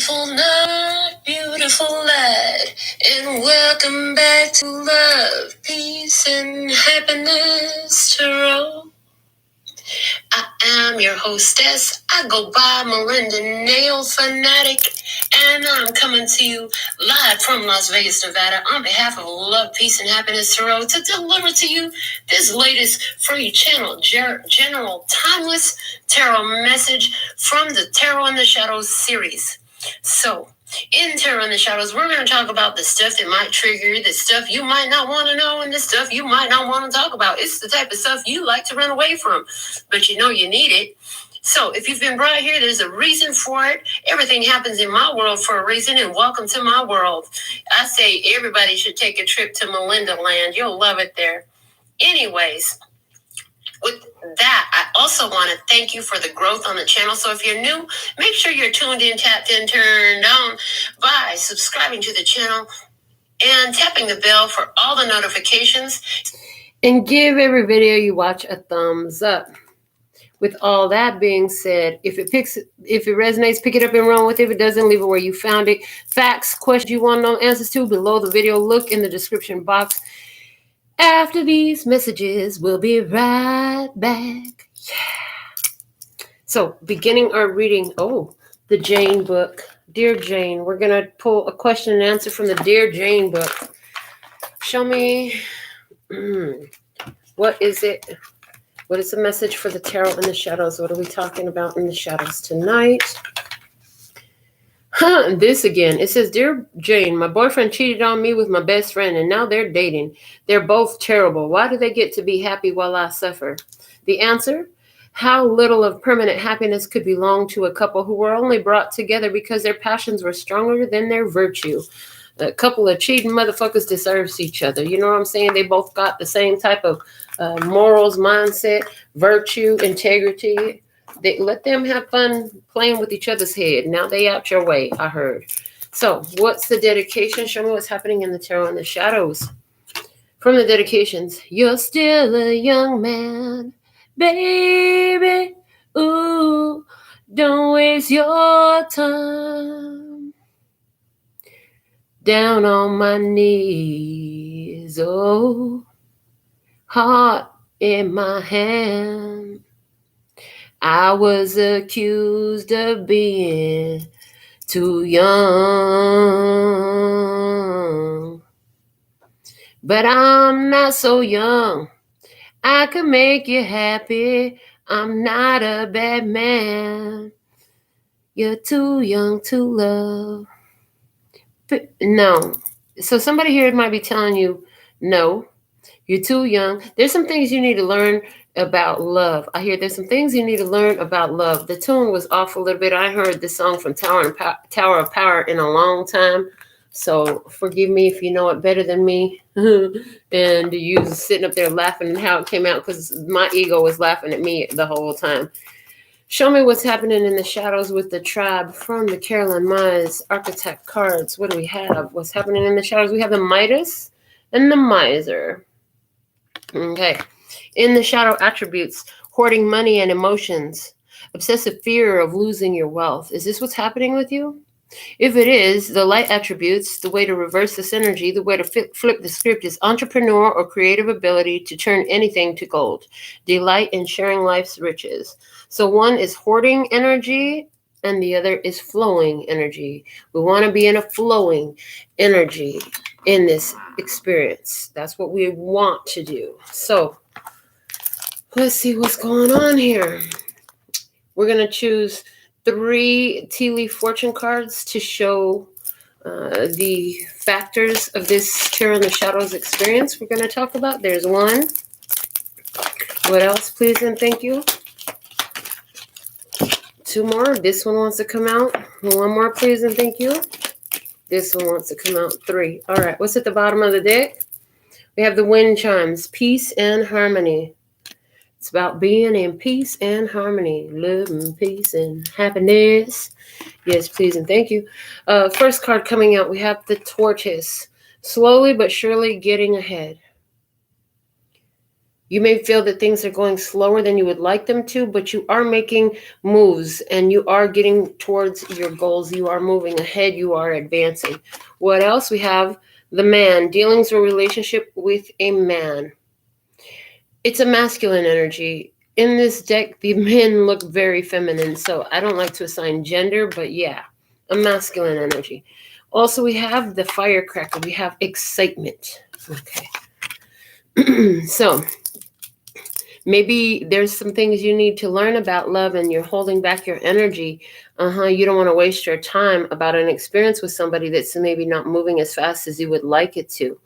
Beautiful night, beautiful light, and welcome back to Love, Peace, and Happiness Tarot. I am your hostess. I go by Melinda, NailFanatic, and I'm coming to you live from Las Vegas, Nevada, on behalf of Love, Peace, and Happiness Tarot to deliver to you this latest free channel, general timeless tarot message from the Tarot in the Shadows series. So, in Tarot in the Shadows, we're going to talk about the stuff that might trigger, the stuff you might not want to know, and the stuff you might not want to talk about. It's the type of stuff you like to run away from, but you know you need it. So if you've been brought here, there's a reason for it. Everything happens in my world for a reason, and welcome to my world. I say everybody should take a trip to Melinda land. You'll love it there. Anyways, with that, I also want to thank you for the growth on the channel. So if you're new, make sure you're tuned in, tapped in, turned on by subscribing to the channel and tapping the bell for all the notifications. And give every video you watch a thumbs up. With all that being said, if it resonates, pick it up and run with it. If it doesn't, leave it where you found it. Facts, questions you want to know answers to below the video. Look in the description box. After these messages, we'll be right back. Yeah. So, beginning our reading. Oh, the Jane book. Dear Jane, we're going to pull a question and answer from the Dear Jane book. Show me, what is it? What is the message for the Tarot in the Shadows? What are we talking about in the shadows tonight? This again. It says, Dear Jane, my boyfriend cheated on me with my best friend, and now they're dating. They're both terrible. Why do they get to be happy while I suffer? The answer? How little of permanent happiness could belong to a couple who were only brought together because their passions were stronger than their virtue. A couple of cheating motherfuckers deserves each other. You know what I'm saying? They both got the same type of morals, mindset, virtue, integrity. They let them have fun playing with each other's head. Now they out your way, I heard. So what's the dedication? Show me what's happening in the Tarot in the Shadows. From the dedications, you're still a young man, baby. Ooh, don't waste your time. Down on my knees, oh, heart in my hand. I was accused of being too young, but I'm not so young. I can make you happy. I'm not a bad man. You're too young to love. But no. So somebody here might be telling you, no, you're too young. There's some things you need to learn about love. I hear there's some things you need to learn about love. The tune was off a little bit. I heard this song from Tower of Power in a long time. So forgive me if you know it better than me. And you sitting up there laughing at how it came out because my ego was laughing at me the whole time. Show me what's happening in the shadows with the tribe from the Caroline Myers Architect cards. What do we have? What's happening in the shadows? We have the Midas and the Miser. Okay. In the shadow attributes, hoarding money and emotions, obsessive fear of losing your wealth. Is this what's happening with you? If it is, the light attributes, the way to reverse this energy, the way to flip the script is entrepreneur or creative ability to turn anything to gold. Delight in sharing life's riches. So one is hoarding energy and the other is flowing energy. We want to be in a flowing energy in this experience. That's what we want to do. So let's see what's going on here. We're going to choose 3 tea leaf fortune cards to show the factors of this Tarot in the Shadows experience we're going to talk about. There's 1. What else, please and thank you? 2 more. This one wants to come out. 1 more, please and thank you. This one wants to come out. 3. All right. What's at the bottom of the deck? We have the wind chimes. Peace and harmony. It's about being in peace and harmony. Love and peace and happiness. Yes, please and thank you. First card coming out, we have the Tortoise. Slowly but surely getting ahead. You may feel that things are going slower than you would like them to, but you are making moves and you are getting towards your goals. You are moving ahead. You are advancing. What else? We have the man, dealings or relationship with a man. It's a masculine energy. In this deck, the men look very feminine, so I don't like to assign gender, but yeah, a masculine energy. Also, we have the firecracker. We have excitement. Okay. So maybe there's some things you need to learn about love and you're holding back your energy. You don't want to waste your time about an experience with somebody that's maybe not moving as fast as you would like it to.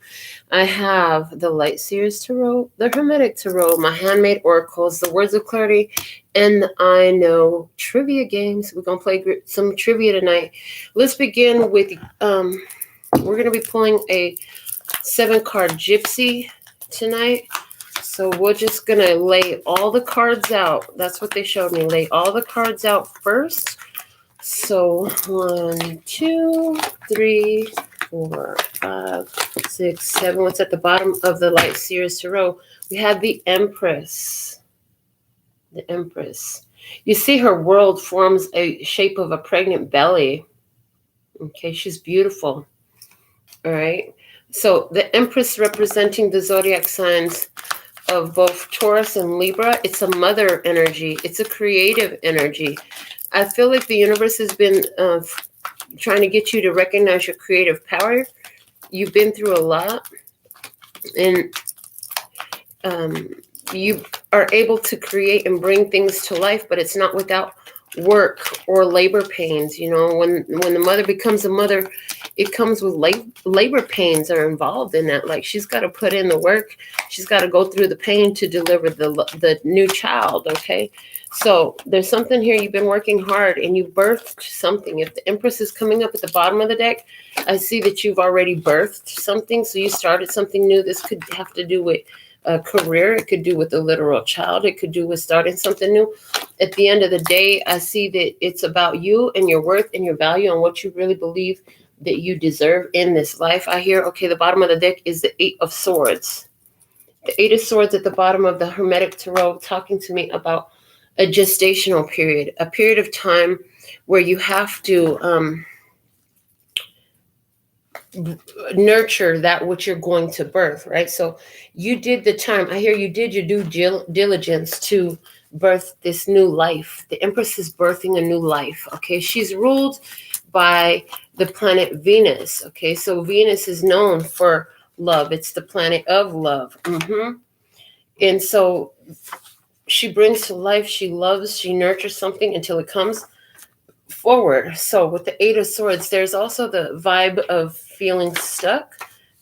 I have the Light Seers Tarot, the Hermetic Tarot, my handmade oracles, the Words of Clarity, and I Know trivia games. We're going to play some trivia tonight. Let's begin with, we're going to be pulling a 7-card gypsy tonight. So we're just going to lay all the cards out. That's what they showed me. Lay all the cards out first. So 1, 2, 3, 4, 5, 6, 7. What's at the bottom of the Light Seers Tarot? We have the Empress. The Empress. You see her world forms a shape of a pregnant belly. Okay, she's beautiful. All right. So the Empress representing the zodiac signs of both Taurus and Libra. It's a mother energy. It's a creative energy. I feel like the universe has been trying to get you to recognize your creative power. You've been through a lot, and you are able to create and bring things to life, but it's not without work or labor pains. You know, when the mother becomes a mother, it comes with labor pains are involved in that. Like, she's got to put in the work. She's got to go through the pain to deliver the new child. Okay. So there's something here. You've been working hard and you birthed something. If the Empress is coming up at the bottom of the deck, I see that you've already birthed something. So you started something new. This could have to do with a career. It could do with a literal child. It could do with starting something new. At the end of the day, I see that it's about you and your worth and your value and what you really believe that you deserve in this life. I hear, okay, the bottom of the deck is the 8 of Swords. The 8 of Swords at the bottom of the Hermetic Tarot talking to me about a gestational period, a period of time where you have to nurture that which you're going to birth, right? So you did the time. I hear you did your due diligence to birth this new life. The Empress is birthing a new life, okay? She's ruled by the planet Venus, okay? So Venus is known for love. It's the planet of love. And so she brings to life, she loves, she nurtures something until it comes forward. So with the 8 of Swords, there's also the vibe of feeling stuck.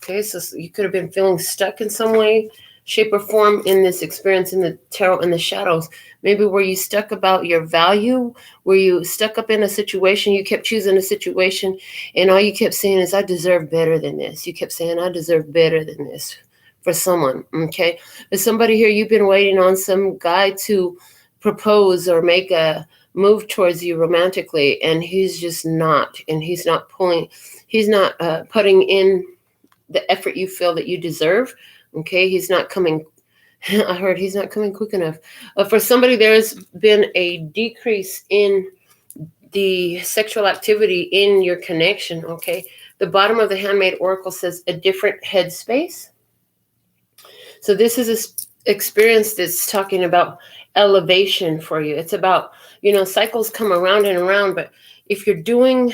Okay, so you could have been feeling stuck in some way, shape, or form in this experience in the tarot in the shadows. Maybe were you stuck about your value? Were you stuck up in a situation? You kept choosing a situation and all you kept saying is, I deserve better than this. You kept saying, I deserve better than this for someone, okay? There's somebody here, you've been waiting on some guy to propose or make a move towards you romantically, and he's just not, and he's not putting in the effort you feel that you deserve, okay? He's not coming, I heard he's not coming quick enough. For somebody, there's been a decrease in the sexual activity in your connection, okay? The bottom of the Handmade Oracle says a different headspace. So this is an experience that's talking about elevation for you. It's about, cycles come around and around, but if you're doing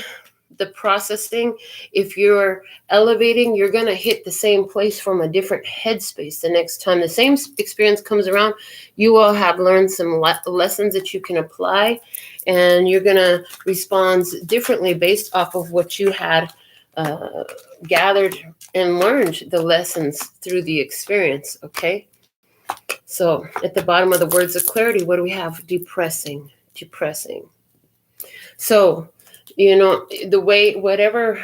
the processing, if you're elevating, you're going to hit the same place from a different headspace the next time the same experience comes around. You will have learned some lessons that you can apply, and you're going to respond differently based off of what you had gathered and learned the lessons through the experience, okay? So at the bottom of the Words of Clarity, what do we have? Depressing. So, the way, whatever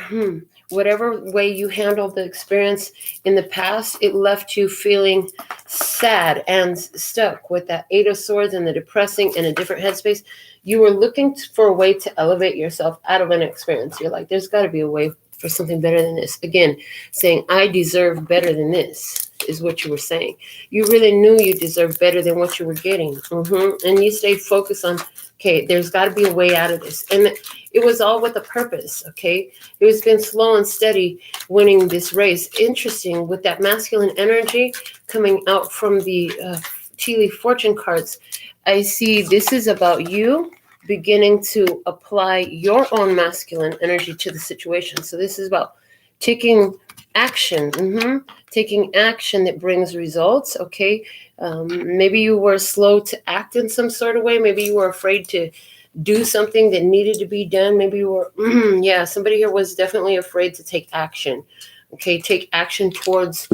way you handled the experience in the past, it left you feeling sad and stuck with that 8 of Swords and the depressing and a different headspace. You were looking for a way to elevate yourself out of an experience. You're like, there's got to be a way for something better than this. Again, saying, I deserve better than this. is what you were saying. You really knew you deserved better than what you were getting. And you stayed focused on, okay, there's got to be a way out of this. And it was all with a purpose, okay? It was been slow and steady winning this race. Interesting, with that masculine energy coming out from the tea leaf fortune cards, I see this is about you beginning to apply your own masculine energy to the situation. So this is about taking action, taking action that brings results, okay? Maybe you were slow to act in some sort of way. Maybe you were afraid to do something that needed to be done. Maybe you were, yeah, somebody here was definitely afraid to take action. Okay, take action towards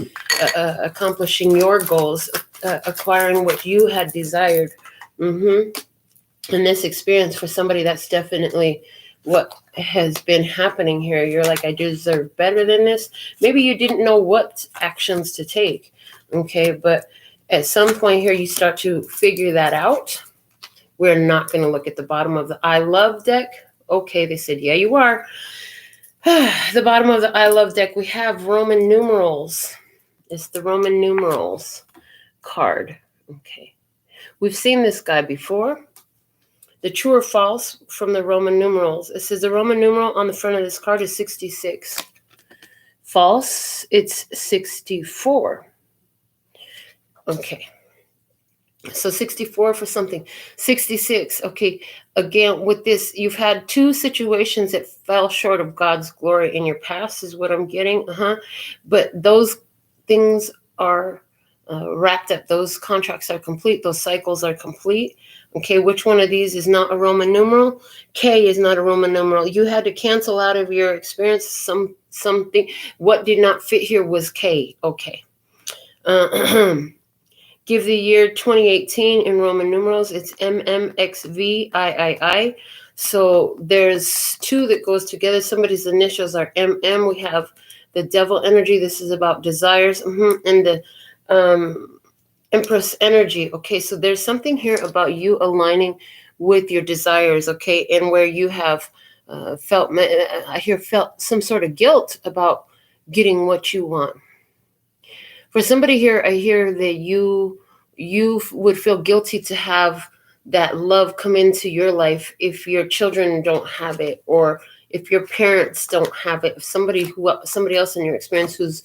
accomplishing your goals, acquiring what you had desired. In this experience, for somebody, that's definitely what has been happening here. You're like, I deserve better than this. Maybe you didn't know what actions to take. Okay, but at some point here, you start to figure that out. We're not going to look at the bottom of the I Love deck. Okay, they said, yeah, you are. The bottom of the I Love deck, we have Roman numerals. It's the Roman numerals card. Okay. We've seen this guy before. The true or false from the Roman numerals. It says the Roman numeral on the front of this card is 66. False, it's 64. Okay. So 64 for something. 66. Okay. Again, with this, you've had two situations that fell short of God's glory in your past, is what I'm getting. But those things are wrapped up. Those contracts are complete. Those cycles are complete. Okay, which one of these is not a Roman numeral? K is not a Roman numeral. You had to cancel out of your experience something. What did not fit here was K. Okay. Give the year 2018 in Roman numerals. It's MMXVIII. So there's two that goes together. Somebody's initials are MM. We have the devil energy. This is about desires. And the Empress energy. Okay, so there's something here about you aligning with your desires, okay, and where you have felt some sort of guilt about getting what you want. For somebody here, I hear that you would feel guilty to have that love come into your life if your children don't have it, or if your parents don't have it. If somebody else in your experience who's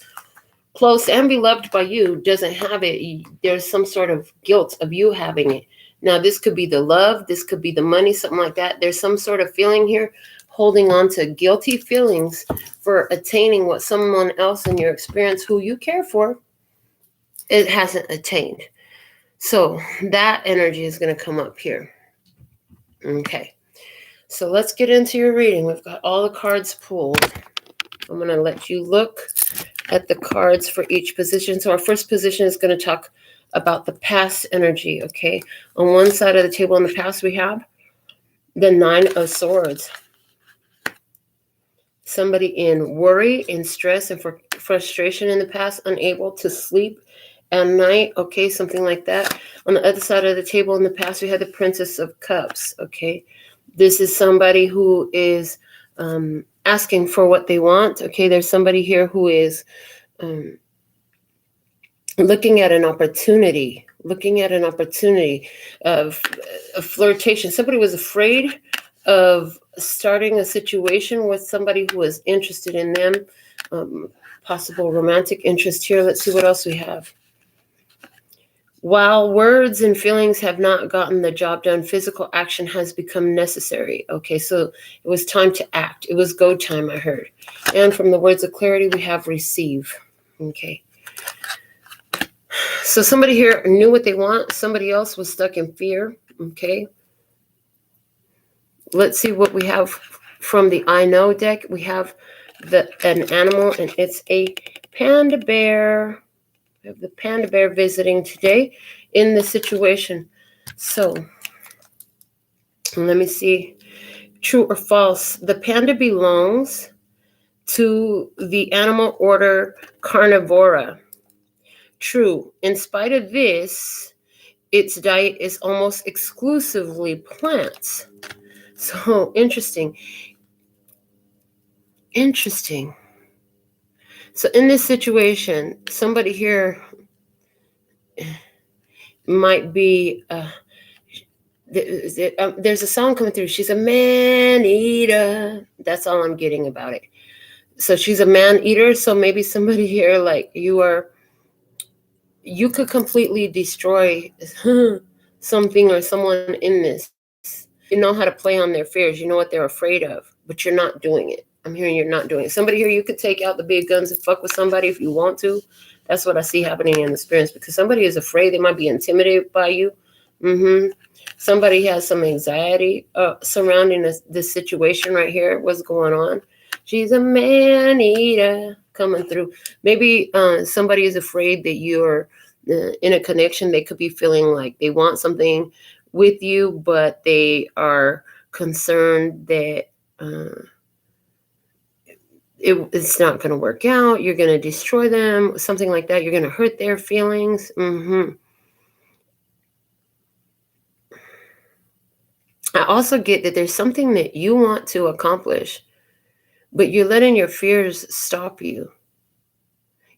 close and beloved by you doesn't have it, there's some sort of guilt of you having it. Now, this could be the love, this could be the money, something like that. There's some sort of feeling here, holding on to guilty feelings for attaining what someone else in your experience who you care for, it hasn't attained. So that energy is going to come up here. Okay. So let's get into your reading. We've got all the cards pulled. I'm going to let you look at the cards for each position. So our first position is going to talk about the past energy, okay? On one side of the table in the past, we have the Nine of Swords. Somebody in worry, in stress, and frustration in the past, unable to sleep at night, okay? Something like that. On the other side of the table in the past, we had the Princess of Cups, okay? This is somebody who is asking for what they want. Okay, there's somebody here who is looking at an opportunity of a flirtation. Somebody was afraid of starting a situation with somebody who was interested in them, possible romantic interest here. Let's see what else we have. While words and feelings have not gotten the job done, physical action has become necessary. Okay, so it was time to act. It was go time, I heard. And from the words of clarity, we have receive. Okay. So somebody here knew what they want. Somebody else was stuck in fear. Okay. Let's see what we have from the I Know deck. We have an animal, and it's a panda bear. We have the panda bear visiting today in the situation. So let me see. True or false? The panda belongs to the animal order Carnivora. True. In spite of this, its diet is almost exclusively plants. So interesting. So in this situation, somebody here might be there's a song coming through. She's a man eater. That's all I'm getting about it. So she's a man eater. So maybe somebody here, like you could completely destroy something or someone in this. You know how to play on their fears. You know what they're afraid of, but you're not doing it. I'm hearing you're not doing it. Somebody here, you could take out the big guns and fuck with somebody if you want to. That's what I see happening in the experience, because somebody is afraid. They might be intimidated by you. Somebody has some anxiety surrounding this situation right here. What's going on? She's a man eater coming through. Maybe somebody is afraid that you're in a connection. They could be feeling like they want something with you, but they are concerned that it's not going to work out. You're going to destroy them, something like that. You're going to hurt their feelings. I also get that there's something that you want to accomplish, but you're letting your fears stop you.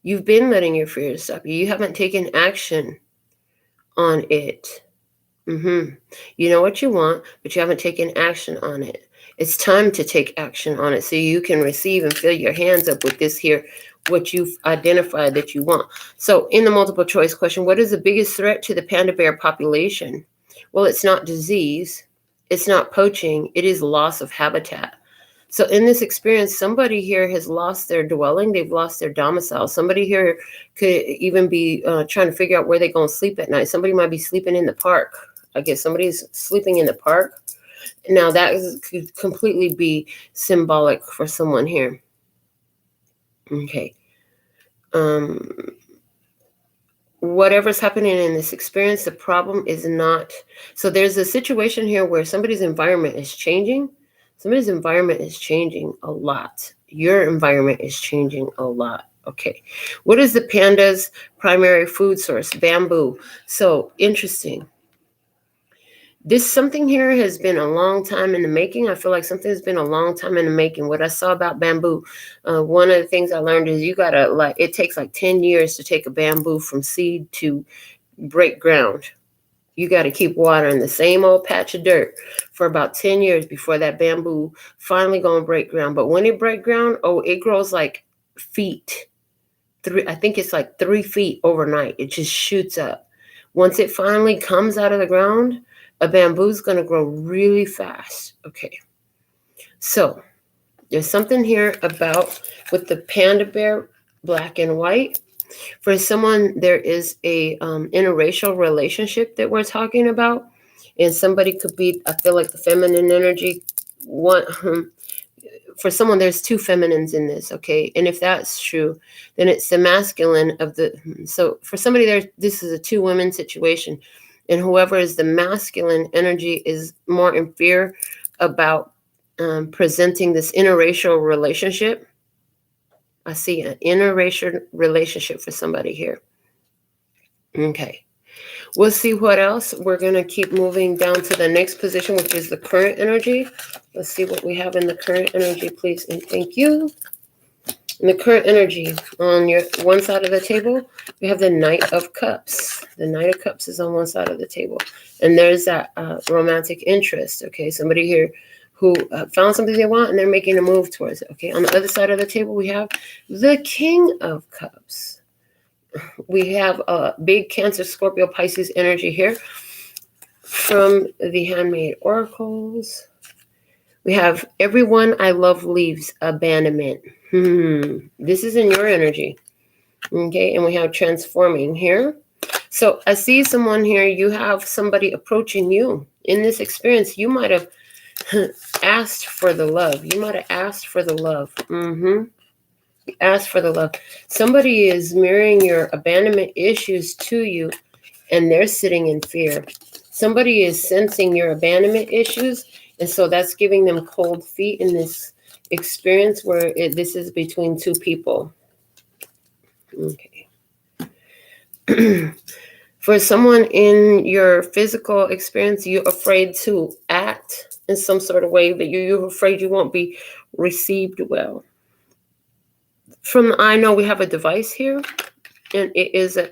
You've been letting your fears stop you. You haven't taken action on it. You know what you want, but you haven't taken action on it. It's time to take action on it so you can receive and fill your hands up with this here, what you've identified that you want. So in the multiple choice question, what is the biggest threat to the panda bear population? Well, it's not disease. It's not poaching. It is loss of habitat. So in this experience, somebody here has lost their dwelling. They've lost their domicile. Somebody here could even be trying to figure out where they're going to sleep at night. Somebody might be sleeping in the park. I guess somebody's sleeping in the park. Now that could completely be symbolic for someone here. Okay. Whatever's happening in this experience, the problem is not. So there's a situation here where somebody's environment is changing. Somebody's environment is changing a lot. Your environment is changing a lot. Okay. What is the panda's primary food source? Bamboo. So interesting. This something here has been a long time in the making. I feel like something has been a long time in the making. What I saw about bamboo, one of the things I learned is you gotta it takes like 10 years to take a bamboo from seed to break ground. You got to keep watering the same old patch of dirt for about 10 years before that bamboo finally gonna break ground. But when it break ground, it grows like feet. I think it's like 3 feet overnight. It just shoots up. Once it finally comes out of the ground, a bamboo's going to grow really fast. Okay. So there's something here about with the panda bear, black and white. For someone, there is a interracial relationship that we're talking about. And somebody could be, I feel like the feminine energy, for someone, there's 2 feminines in this, okay? And if that's true, then it's the masculine of the, so for somebody there, this is a 2 women situation. And whoever is the masculine energy is more in fear about presenting this interracial relationship. I see an interracial relationship for somebody here. Okay. We'll see what else. We're going to keep moving down to the next position, which is the current energy. Let's see what we have in the current energy, please. And thank you. In the current energy, on your one side of the table, we have the Knight of Cups. The Knight of Cups is on one side of the table. And there's that romantic interest, okay? Somebody here who found something they want and they're making a move towards it, okay? On the other side of the table, we have the King of Cups. We have a big Cancer, Scorpio, Pisces energy here from the Handmade Oracles. We have Everyone I Love Leaves, Abandonment. This is in your energy. Okay, and we have Transforming here. So I see someone here, you have somebody approaching you. In this experience, you might have asked for the love. You might have asked for the love. Ask for the love. Somebody is mirroring your abandonment issues to you, and they're sitting in fear. Somebody is sensing your abandonment issues, and so that's giving them cold feet in this experience where this is between 2 people. Okay. For someone in your physical experience, you're afraid to act in some sort of way that you're afraid you won't be received well. From I know we have a device here, and it is an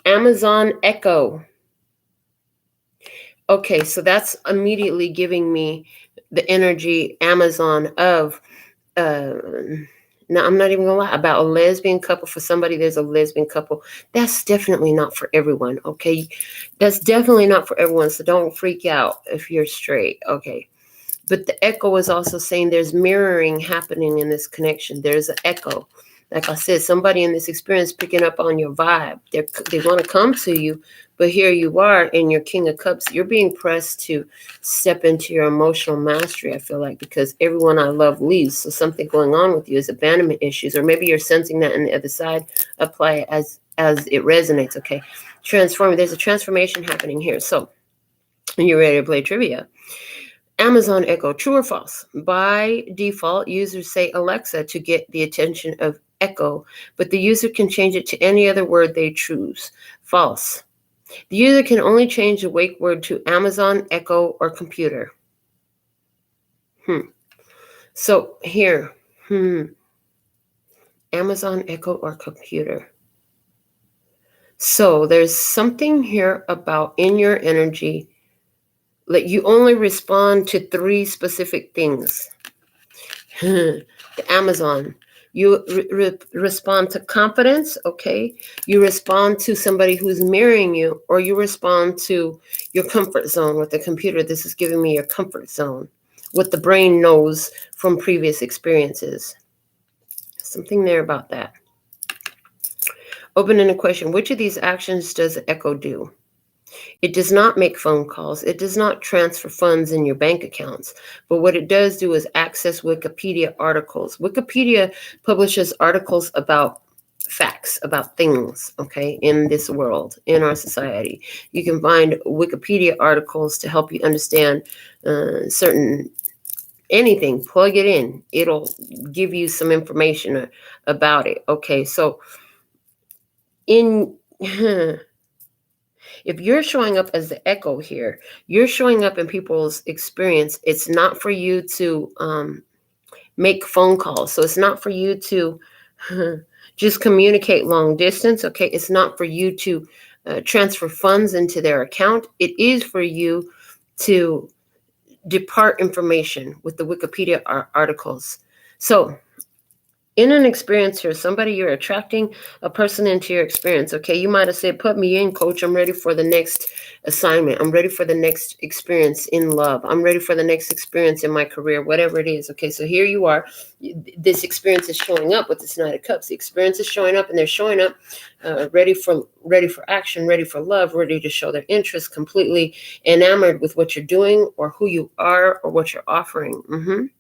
Amazon Echo. Okay, so that's immediately giving me the energy Amazon of, now I'm not even gonna lie, about a lesbian couple. For somebody, there's a lesbian couple. That's definitely not for everyone, okay? That's definitely not for everyone, so don't freak out if you're straight, okay? But the echo is also saying there's mirroring happening in this connection. There's an echo. Like I said, somebody in this experience picking up on your vibe. They want to come to you, but here you are in your King of Cups. You're being pressed to step into your emotional mastery, I feel like, because everyone I love leaves. So something going on with you is abandonment issues, or maybe you're sensing that on the other side. Apply it as it resonates, okay? Transform. There's a transformation happening here. So you're ready to play trivia. Amazon Echo, true or false? By default, users say Alexa to get the attention of Echo, but the user can change it to any other word they choose. False. The user can only change the wake word to Amazon Echo or computer. So here, Amazon Echo or computer. So there's something here about in your energy. Like you only respond to 3 specific things. The Amazon. You respond to confidence, okay? You respond to somebody who's mirroring you, or you respond to your comfort zone with the computer. This is giving me your comfort zone, what the brain knows from previous experiences. Something there about that. Open-ended question. Which of these actions does Echo do? It does not make phone calls. It does not transfer funds in your bank accounts. But what it does do is access Wikipedia articles. Wikipedia publishes articles about facts, about things, okay, in this world, in our society. You can find Wikipedia articles to help you understand certain anything. Plug it in. It'll give you some information about it. Okay, so in... If you're showing up as the echo here, you're showing up in people's experience. It's not for you to make phone calls. So it's not for you to just communicate long distance. Okay. It's not for you to transfer funds into their account. It is for you to depart information with the Wikipedia articles. So in an experience here, somebody, you're attracting a person into your experience, okay? You might have said, put me in, coach. I'm ready for the next assignment. I'm ready for the next experience in love. I'm ready for the next experience in my career, whatever it is, okay? So here you are. This experience is showing up with this Knight of Cups. The experience is showing up, and they're showing up ready for action, ready for love, ready to show their interest, completely enamored with what you're doing or who you are or what you're offering.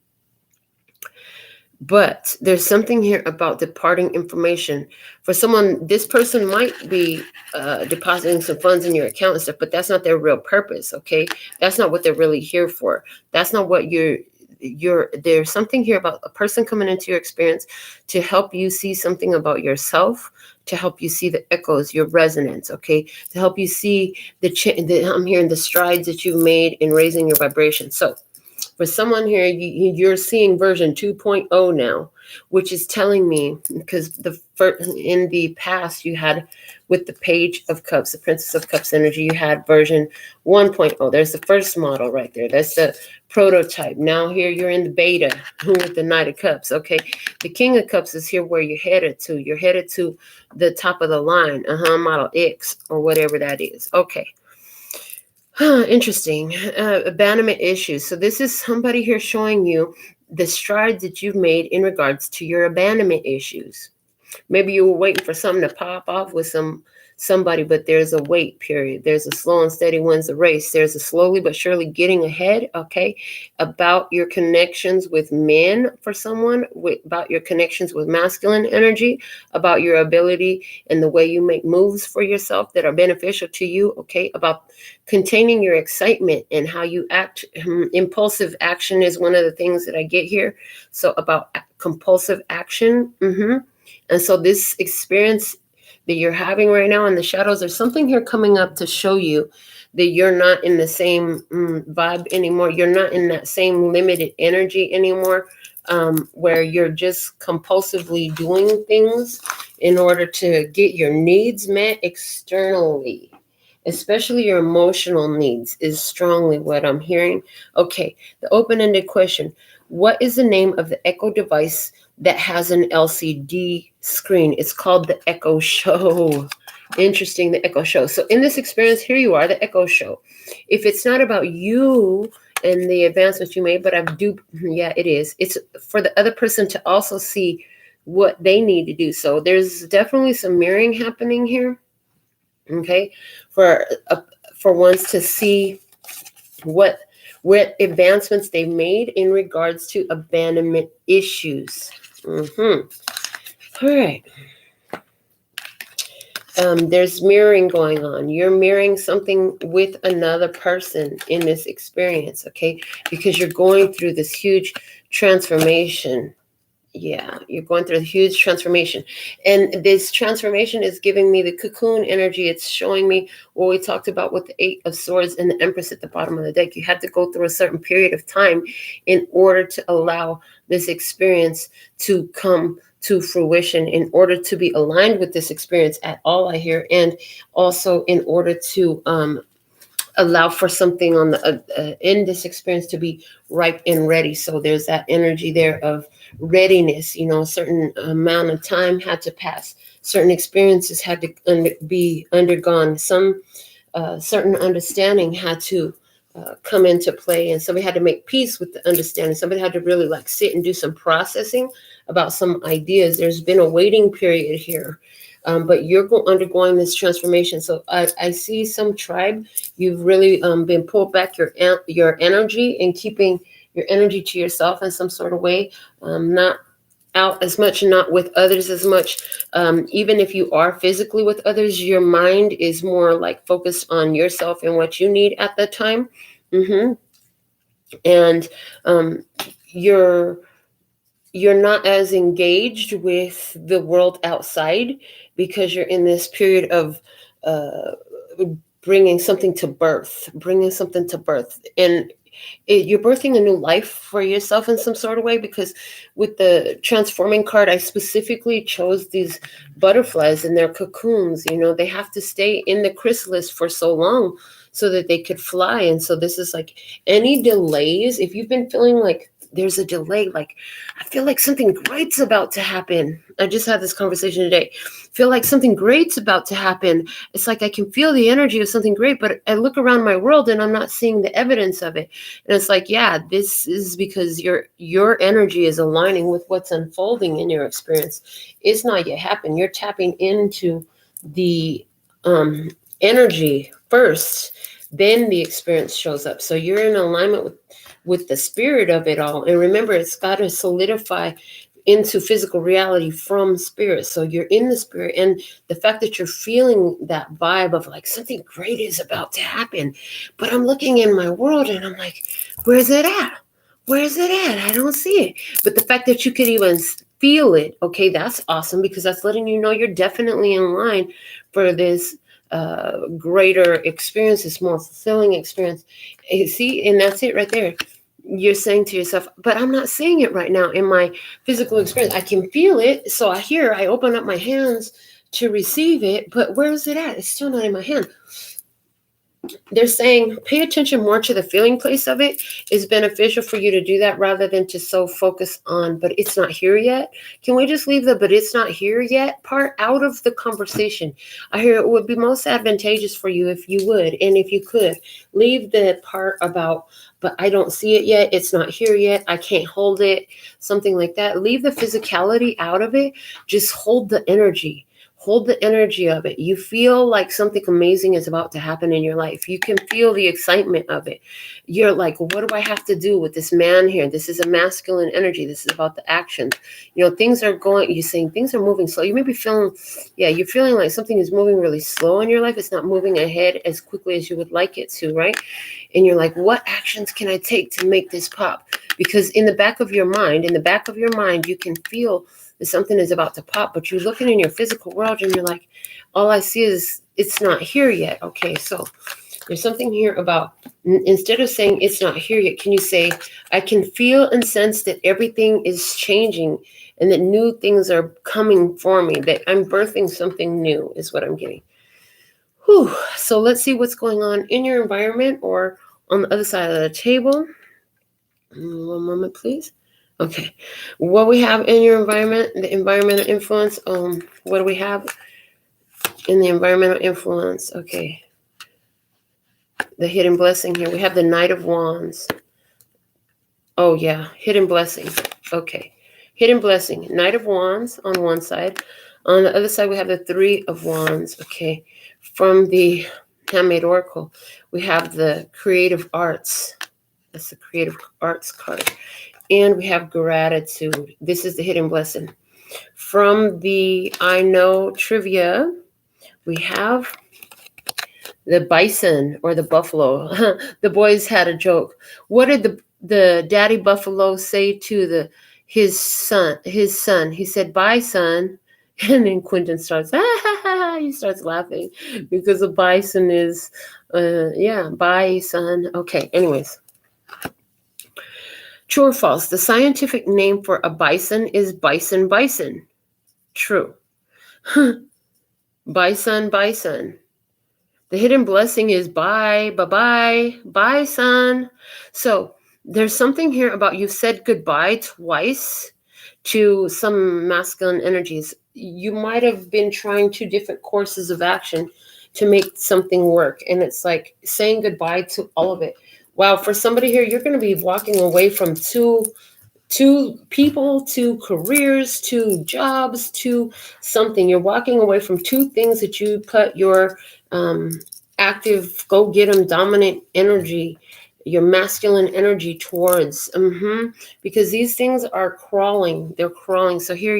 But there's something here about departing information. For someone, this person might be depositing some funds in your account and stuff, but that's not their real purpose, okay? That's not what they're really here for. That's not what there's something here about a person coming into your experience to help you see something about yourself, to help you see the echoes, your resonance, okay? To help you see I'm hearing the strides that you've made in raising your vibration. So for someone here, you're seeing version 2.0 now, which is telling me, because in the past you had with the Page of Cups, the Princess of Cups energy, you had version 1.0. There's the first model right there. That's the prototype. Now here you're in the beta with the Knight of Cups, okay? The King of Cups is here where you're headed to. You're headed to the top of the line, model X or whatever that is, okay. Interesting. Abandonment issues. So this is somebody here showing you the strides that you've made in regards to your abandonment issues. Maybe you were waiting for something to pop off with somebody, but there's a wait period. There's a slow and steady wins the race. There's a slowly but surely getting ahead, okay, about your connections with men for someone, about your connections with masculine energy, about your ability and the way you make moves for yourself that are beneficial to you, okay, about containing your excitement and how you act. Impulsive action is one of the things that I get here. So about compulsive action. And so this experience that you're having right now in the shadows, there's something here coming up to show you that you're not in the same vibe anymore. You're not in that same limited energy anymore, where you're just compulsively doing things. in order to get your needs met externally, especially your emotional needs, is strongly what I'm hearing. Okay, the open-ended question. What is the name of the Echo device that has an LCD screen? It's called the Echo Show. Interesting, the Echo Show. So in this experience, here you are, the Echo Show. If it's not about you and the advancements you made, but yeah, it is. It's for the other person to also see what they need to do. So there's definitely some mirroring happening here. Okay, for ones to see what advancements they made in regards to abandonment issues. All right. There's mirroring going on. You're mirroring something with another person in this experience, okay? Because you're going through this huge transformation. Yeah, you're going through a huge transformation. And this transformation is giving me the cocoon energy. It's showing me what we talked about with the Eight of Swords and the Empress at the bottom of the deck. You had to go through a certain period of time in order to allow this experience to come to fruition, in order to be aligned with this experience at all, I hear, and also in order to allow for something on the in this experience to be ripe and ready. So there's that energy there of readiness. You know, a certain amount of time had to pass. Certain experiences had to be undergone. Some certain understanding had to come into play, and somebody had to make peace with the understanding. Somebody had to really like sit and do some processing about some ideas. There's been a waiting period here. But you're undergoing this transformation. So I see some tribe. You've really been pulled back your energy and keeping your energy to yourself in some sort of way. Not out as much, not with others as much. Even if you are physically with others, your mind is more like focused on yourself and what you need at the time. And you're not as engaged with the world outside because you're in this period of bringing something to birth. And you're birthing a new life for yourself in some sort of way, because with the transforming card, I specifically chose these butterflies in their cocoons. You know, they have to stay in the chrysalis for so long so that they could fly. And so this is like any delays. If you've been feeling like there's a delay, like I feel like something great's about to happen. I just had this conversation today. Feel like something great's about to happen. It's like I can feel the energy of something great, but I look around my world and I'm not seeing the evidence of it. And it's like, yeah, this is because your energy is aligning with what's unfolding in your experience. It's not yet happened. You're tapping into the energy first, then the experience shows up. So you're in alignment with the spirit of it all. And remember, it's got to solidify into physical reality from spirit. So you're in the spirit, and the fact that you're feeling that vibe of like something great is about to happen. But I'm looking in my world and I'm like, where's it at? Where's it at? I don't see it. But the fact that you could even feel it, okay, that's awesome, because that's letting you know you're definitely in line for this greater experience, this more fulfilling experience. You see, and that's it right there. You're saying to yourself, but I'm not seeing it right now in my physical experience. I can feel it. So I open up my hands to receive it, but where is it at? It's still not in my hand. They're saying pay attention more to the feeling place of it. Is beneficial for you to do that rather than to so focus on, but it's not here yet. Can we just leave the but it's not here yet part out of the conversation? I hear it would be most advantageous for you if you would, and if you could, leave the part about, but I don't see it yet. It's not here yet. I can't hold it. Something like that. Leave the physicality out of it. Just hold the energy. Hold the energy of it. You feel like something amazing is about to happen in your life. You can feel the excitement of it. You're like, what do I have to do with this man here? This is a masculine energy. This is about the action. You know, things are going, you're saying things are moving slow. You may be feeling, you're feeling like something is moving really slow in your life. It's not moving ahead as quickly as you would like it to, right? And you're like, what actions can I take to make this pop? Because in the back of your mind, you can feel that something is about to pop, but you're looking in your physical world and you're like, all I see is it's not here yet. Okay, so there's something here about Instead of saying it's not here yet, can you say, I can feel and sense that everything is changing and that new things are coming for me, that I'm birthing something new is what I'm getting. Whew. So let's see what's going on in your environment or on the other side of the table. One moment, please. Okay. What we have in your environment, the environmental influence. What do we have in the environmental influence? Okay. The hidden blessing here. We have the Knight of Wands. Oh, yeah. Hidden blessing. Okay. Hidden blessing. Knight of Wands on one side. On the other side, we have the Three of Wands. Okay. From the Handmade Oracle, we have the Creative Arts. That's the Creative Arts card. And we have Gratitude. This is the hidden blessing. From the I Know Trivia, we have the bison or the buffalo. The boys had a joke. What did the daddy buffalo say to his son? He said, "Bye, son." And then Quentin starts, he starts laughing because the bison is, bye, son. Okay, anyways. True or false? The scientific name for a bison is bison. True. Bison. The hidden blessing is bye, son. So there's something here about you've said goodbye twice to some masculine energies. You might have been trying 2 different courses of action to make something work. And it's like saying goodbye to all of it. Wow, for somebody here, you're going to be walking away from two people, 2 careers, 2 jobs, 2 something. You're walking away from 2 things that you put your active, go get 'em, dominant energy, your masculine energy towards, because these things are crawling. They're crawling. So here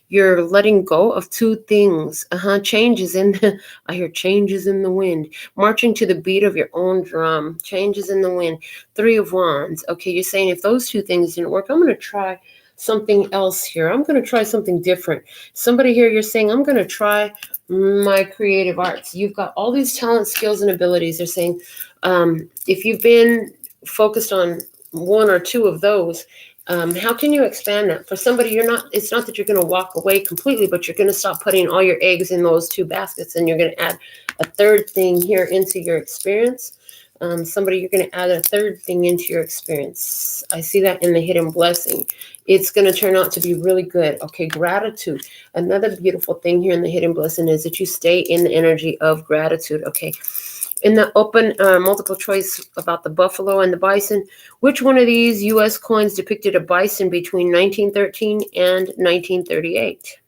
you're letting go of 2 things. Changes in I hear changes in the wind, marching to the beat of your own drum. Changes in the wind. 3 of Wands. Okay, you're saying if those 2 things didn't work, I'm going to try something else here. I'm going to try something different. Somebody here, you're saying, I'm going to try my creative arts. You've got all these talents, skills, and abilities. They're saying, if you've been focused on 1 or 2 of those, how can you expand that? For somebody, it's not that you're going to walk away completely, but you're going to stop putting all your eggs in those 2 baskets, and you're going to add a 3rd thing here into your experience. Somebody, you're going to add a 3rd thing into your experience. I see that in the hidden blessing. It's going to turn out to be really good. Okay, gratitude. Another beautiful thing here in the hidden blessing is that you stay in the energy of gratitude. Okay. In the open multiple choice about the buffalo and the bison, which one of these U.S. coins depicted a bison between 1913 and 1938?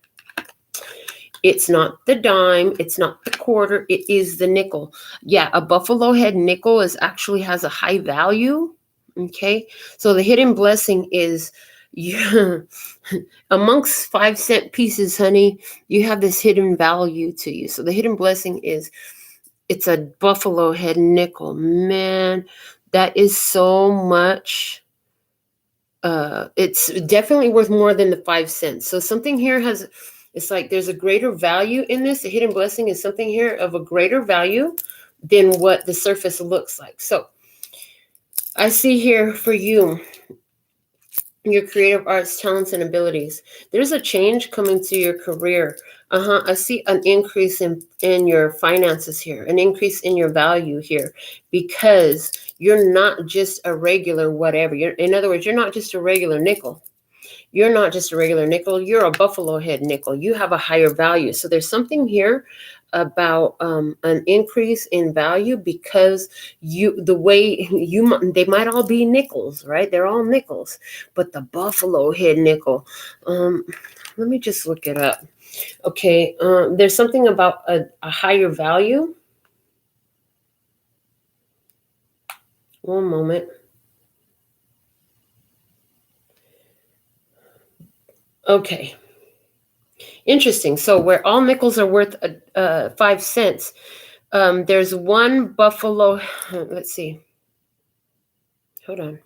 It's not the dime. It's not the quarter. It is the nickel. Yeah, a buffalo head nickel actually has a high value. Okay, so the hidden blessing is amongst 5-cent pieces, honey, you have this hidden value to you. So the hidden blessing is it's a buffalo head nickel. Man, that is so much. It's definitely worth more than the 5 cents. So something here it's like there's a greater value in this. The hidden blessing is something here of a greater value than what the surface looks like. So I see here for you, your creative arts, talents, and abilities. There's a change coming to your career. I see an increase in your finances here, an increase in your value here, because you're not just a regular whatever. In other words, you're not just a regular nickel. You're not just a regular nickel. You're a buffalo head nickel. You have a higher value. So there's something here about an increase in value because they might all be nickels, right? They're all nickels, but the buffalo head nickel. Let me just look it up. Okay, there's something about a higher value. One moment. Okay. Interesting. So where all nickels are worth 5 cents, there's one buffalo. Let's see. Hold on.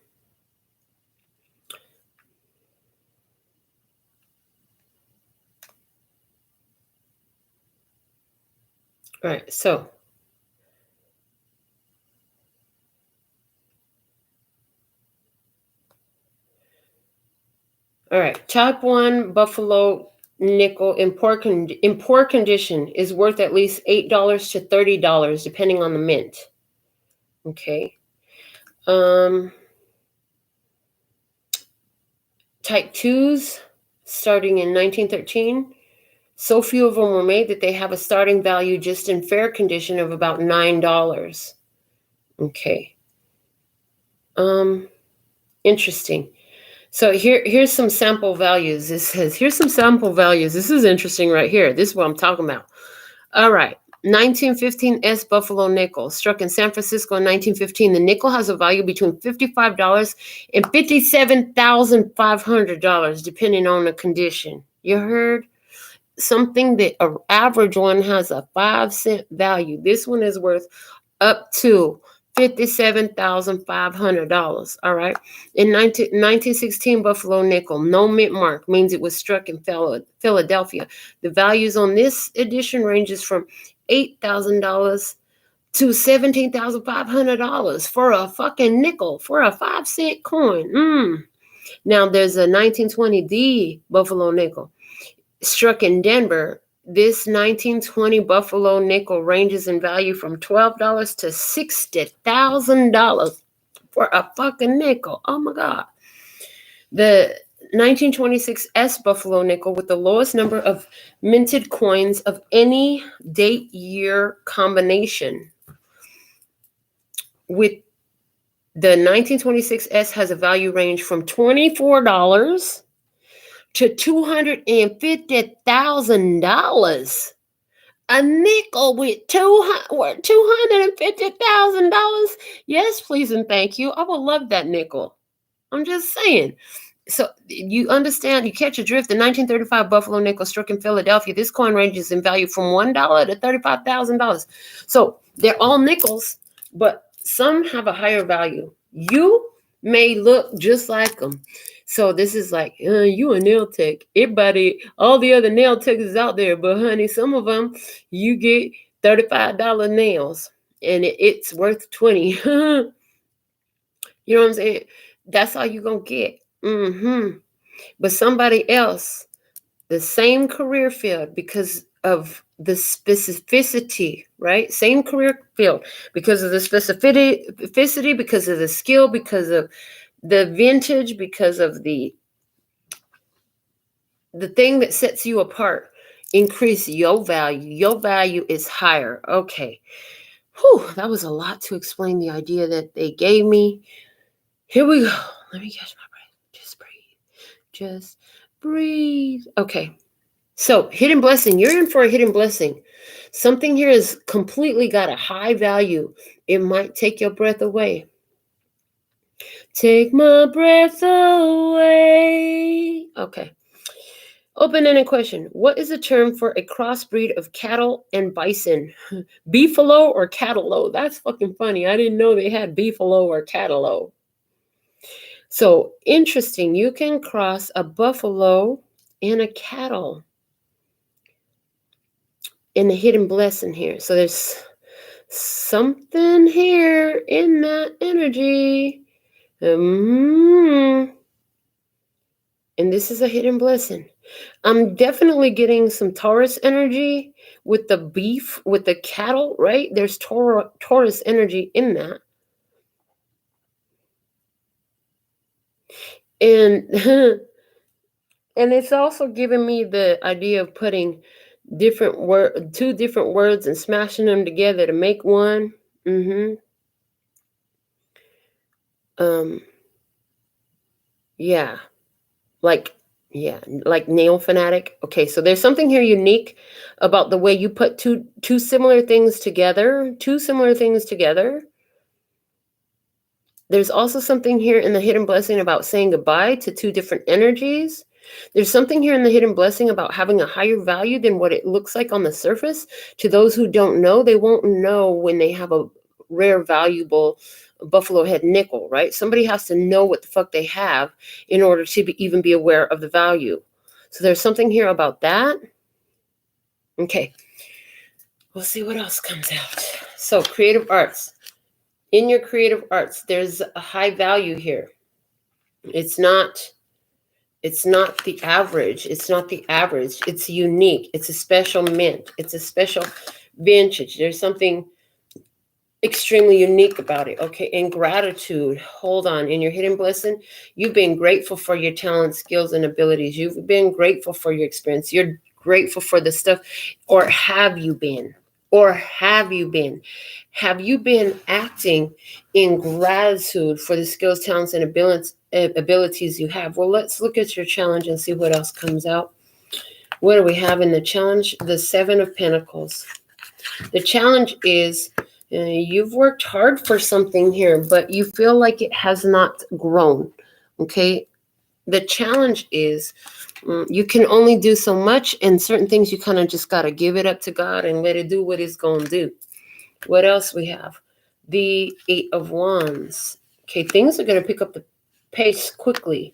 All right. So All right. Type 1 buffalo nickel in poor condition is worth at least $8 to $30, depending on the mint. Okay. Type 2s, starting in 1913. So few of them were made that they have a starting value just in fair condition of about $9. Okay. Interesting. So here's some sample values. It says, here's some sample values. This is interesting right here. This is what I'm talking about. All right. 1915 S Buffalo nickel, struck in San Francisco in 1915. The nickel has a value between $55 and $57,500, depending on the condition. You heard? Something that an average one has a 5-cent value. This one is worth up to $57,500. All right. In 1916 Buffalo nickel, no mint mark, means it was struck in Philadelphia. The values on this edition ranges from $8,000 to $17,500 for a fucking nickel, for a 5-cent coin. Now there's a 1920 D Buffalo nickel, struck in Denver. This 1920 Buffalo nickel ranges in value from $12 to $60,000 for a fucking nickel. Oh my God. The 1926 S Buffalo nickel, with the lowest number of minted coins of any date-year combination, with the 1926 S has a value range from $24 to $250,000. A nickel with $250,000. Yes, please and thank you. I would love that nickel. I'm just saying. So you understand, you catch a drift. The 1935 Buffalo nickel, struck in Philadelphia. This coin ranges in value from $1 to $35,000. So they're all nickels, but some have a higher value. You may look just like them. So this is like, you a nail tech. Everybody, all the other nail techs is out there. But honey, some of them, you get $35 nails and it's worth $20. You know what I'm saying? That's all you're going to get. But somebody else, the same career field, because of the specificity, right? Same career field, because of the specificity, because of the skill, because of the vintage, because of the thing that sets you apart, increase your value. Your value is higher. Okay. Whew, that was a lot to explain the idea that they gave me. Here we go. Let me catch my breath. Just breathe. Just breathe. Okay. So, hidden blessing. You're in for a hidden blessing. Something here has completely got a high value. It might take your breath away. Take my breath away. Okay. Open-ended question. What is the term for a crossbreed of cattle and bison? Beefalo or cattle? That's fucking funny. I didn't know they had beefalo or cattle. So, interesting. You can cross a buffalo and a cattle in the hidden blessing here. So there's something here in that energy. And this is a hidden blessing. I'm definitely getting some Taurus energy with the beef, with the cattle, right? There's Taurus energy in that. And it's also giving me the idea of putting two different words and smashing them together to make one. Like NailFanatic. Okay, so there's something here unique about the way you put two similar things together. There's also something here in the hidden blessing about saying goodbye to two different energies. There's something here in the hidden blessing about having a higher value than what it looks like on the surface. To those who don't know, they won't know when they have a rare, valuable buffalo head nickel, right? Somebody has to know what the fuck they have in order to even be aware of the value. So there's something here about that. Okay. We'll see what else comes out. So creative arts. In your creative arts, there's a high value here. It's not It's not the average. It's not the average. It's unique. It's a special mint. It's a special vintage. There's something extremely unique about it. Okay. And gratitude. Hold on. In your hidden blessing, you've been grateful for your talent, skills, and abilities. You've been grateful for your experience. You're grateful for the stuff. Or have you been? Or have you been? Have you been acting in gratitude for the skills, talents, and abilities you have? Well, let's look at your challenge and see what else comes out. What do we have in the challenge? The Seven of Pentacles. The challenge is you've worked hard for something here, but you feel like it has not grown. Okay. The challenge is you can only do so much, and certain things you kind of just got to give it up to God and let it do what it's going to do. What else we have? The Eight of Wands. Okay. Things are going to pick up the pace quickly.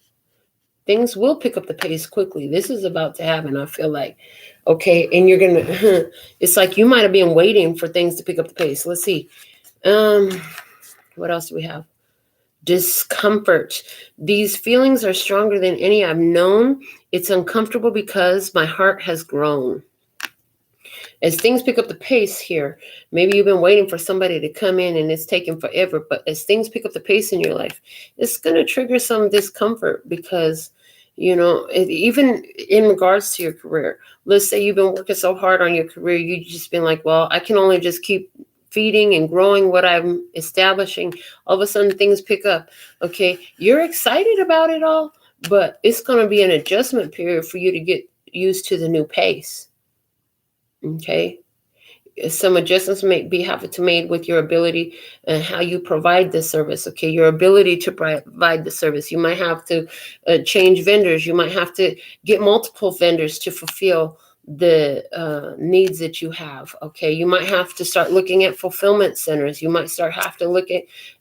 Things will pick up the pace quickly. This is about to happen, I feel like. Okay, and you're going to, it's like you might have been waiting for things to pick up the pace. Let's see. What else do we have? Discomfort. These feelings are stronger than any I've known. It's uncomfortable because my heart has grown. As things pick up the pace here, maybe you've been waiting for somebody to come in and it's taken forever, but as things pick up the pace in your life, it's going to trigger some discomfort because, you know, even in regards to your career, let's say you've been working so hard on your career, you've just been like, well, I can only just keep feeding and growing what I'm establishing. All of a sudden things pick up. Okay. You're excited about it all, but it's going to be an adjustment period for you to get used to the new pace. Okay. Some adjustments may have to be made with your ability and how you provide the service. Okay. Your ability to provide the service. You might have to change vendors. You might have to get multiple vendors to fulfill the needs that you have. Okay. You might have to start looking at fulfillment centers. You might have to look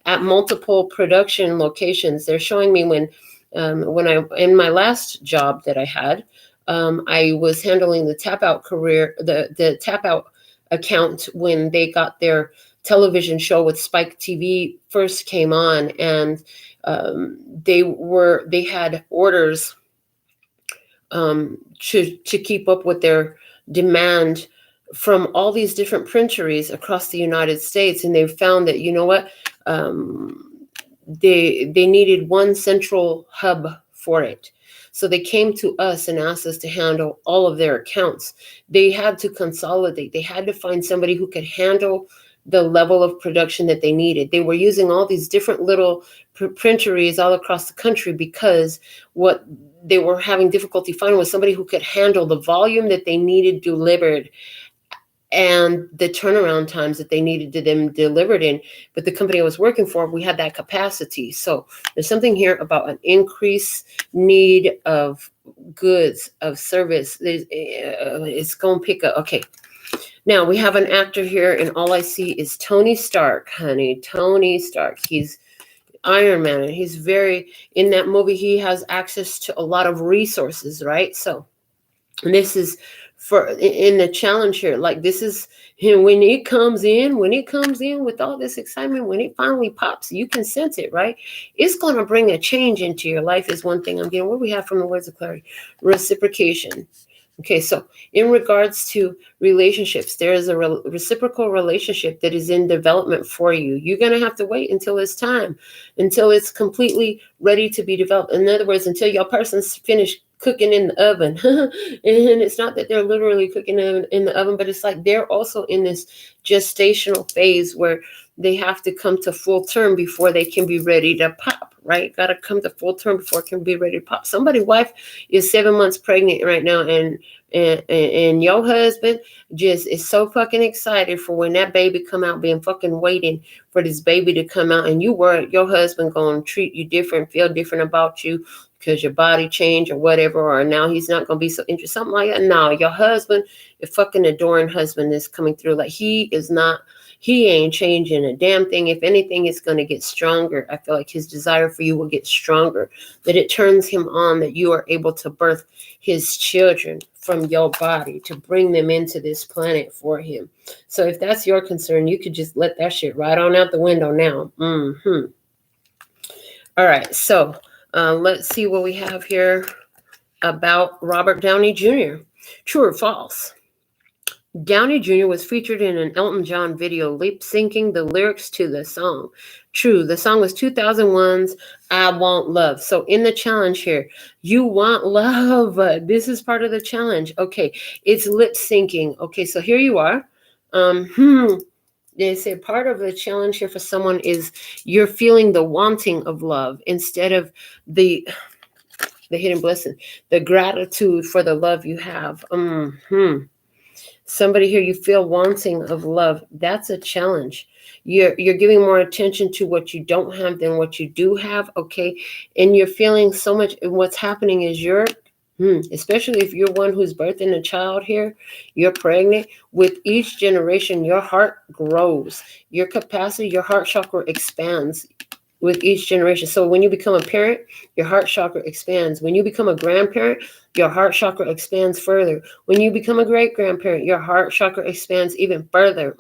at multiple production locations. They're showing me when in my last job that I had, I was handling the tap out career, the tap out account when they got their television show with Spike TV first came on, and they had orders to keep up with their demand from all these different printeries across the United States, and they found that, you know what, they needed one central hub for it. So they came to us and asked us to handle all of their accounts. They had to consolidate. They had to find somebody who could handle the level of production that they needed. They were using all these different little printeries all across the country because what they were having difficulty finding was somebody who could handle the volume that they needed delivered and the turnaround times that they needed to them delivered in. But the company I was working for, we had that capacity. So there's something here about an increased need of goods, of service. It's going to pick up. Okay. Now we have an actor here, and all I see is Tony Stark, honey. Tony Stark. He's Iron Man. And he's in that movie, he has access to a lot of resources, right? So this is in the challenge here, like this is when it comes in with all this excitement, when it finally pops, you can sense it, right? It's going to bring a change into your life is one thing I'm getting. What we have from the words of clarity? Reciprocation. Okay, so in regards to relationships, there is a reciprocal relationship that is in development for you. You're going to have to wait until it's time, until it's completely ready to be developed. In other words, until your person's finished cooking in the oven. And it's not that they're literally cooking in the oven, but it's like they're also in this gestational phase where they have to come to full term before they can be ready to pop, right? Got to come to full term before it can be ready to pop. Somebody's wife is 7 months pregnant right now, and your husband just is so fucking excited for when that baby come out, being fucking waiting for this baby to come out, and your husband going to treat you different, feel different about you because your body changed or whatever, or now he's not going to be so interested, something like that. No, your husband, your fucking adoring husband is coming through. Like he ain't changing a damn thing. If anything, it's going to get stronger. I feel like his desire for you will get stronger, that it turns him on, that you are able to birth his children from your body, to bring them into this planet for him. So if that's your concern, you could just let that shit right on out the window now. All right. So let's see what we have here. about Robert Downey Jr. True or false? Downey Jr. was featured in an Elton John video lip-syncing the lyrics to the song. True, the song was 2001's I Want Love. So in the challenge here, you want love. This is part of the challenge. Okay, it's lip-syncing. Okay, so here you are. They say part of the challenge here for someone is you're feeling the wanting of love instead of the hidden blessing, the gratitude for the love you have. Somebody here, you feel wanting of love. That's a challenge. You're giving more attention to what you don't have than what you do have, okay? And you're feeling so much. What's happening is especially if you're one who's birthing a child here, you're pregnant. With each generation, your heart grows. Your capacity, your heart chakra expands with each generation. So when you become a parent, your heart chakra expands. When you become a grandparent, your heart chakra expands further. When you become a great-grandparent, your heart chakra expands even further.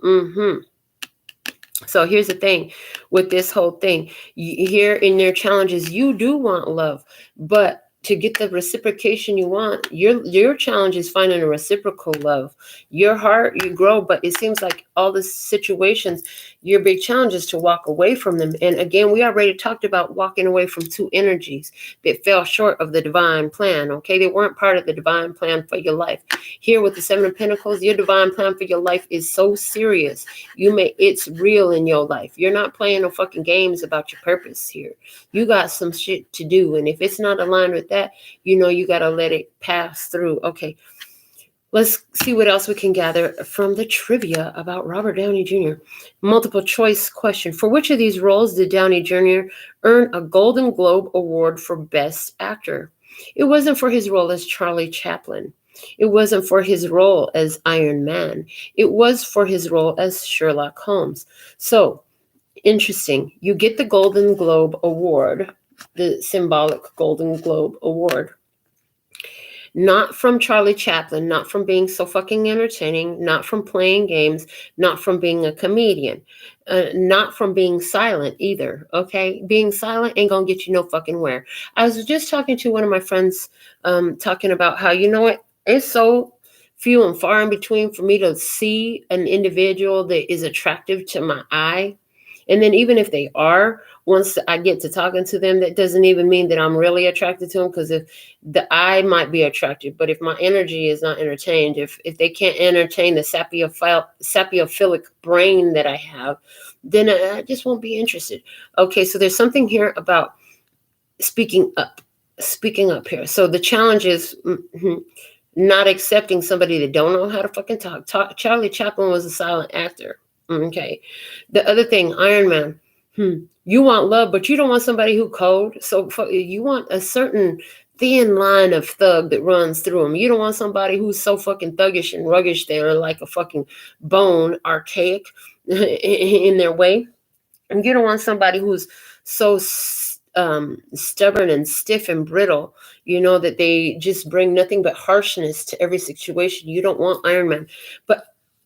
So here's the thing with this whole thing. Here in their challenges, you do want love, but to get the reciprocation you want, your challenge is finding a reciprocal love. Your heart, you grow, but it seems like all the situations, your big challenge is to walk away from them. And again, we already talked about walking away from two energies that fell short of the divine plan. Okay, they weren't part of the divine plan for your life. Here with the Seven of Pentacles, your divine plan for your life is so serious. It's real in your life. You're not playing no fucking games about your purpose here. You got some shit to do, and if it's not aligned with that, you got to let it pass through. Okay, let's see what else we can gather from the trivia about Robert Downey Jr. Multiple choice question. For which of these roles did Downey Jr. earn a Golden Globe Award for Best Actor? It wasn't for his role as Charlie Chaplin. It wasn't for his role as Iron Man. It was for his role as Sherlock Holmes. So, interesting. You get the Golden Globe Award, the symbolic Golden Globe Award. Not from Charlie Chaplin, not from being so fucking entertaining, not from playing games, not from being a comedian, not from being silent either, okay? Being silent ain't gonna get you no fucking where. I was just talking to one of my friends, talking about how, it's so few and far in between for me to see an individual that is attractive to my eye. And then even if they are, once I get to talking to them, that doesn't even mean that I'm really attracted to them, because if the eye might be attractive, but if my energy is not entertained, if they can't entertain the sapiophilic brain that I have, then I just won't be interested. Okay, so there's something here about speaking up here. So the challenge is not accepting somebody that don't know how to fucking talk. Charlie Chaplin was a silent actor. Okay. The other thing, Iron Man. You want love, but you don't want somebody who cold. So you want a certain thin line of thug that runs through them. You don't want somebody who's so fucking thuggish and ruggish they're like a fucking bone, archaic in their way. And you don't want somebody who's so stubborn and stiff and brittle, that they just bring nothing but harshness to every situation. You don't want Iron Man. But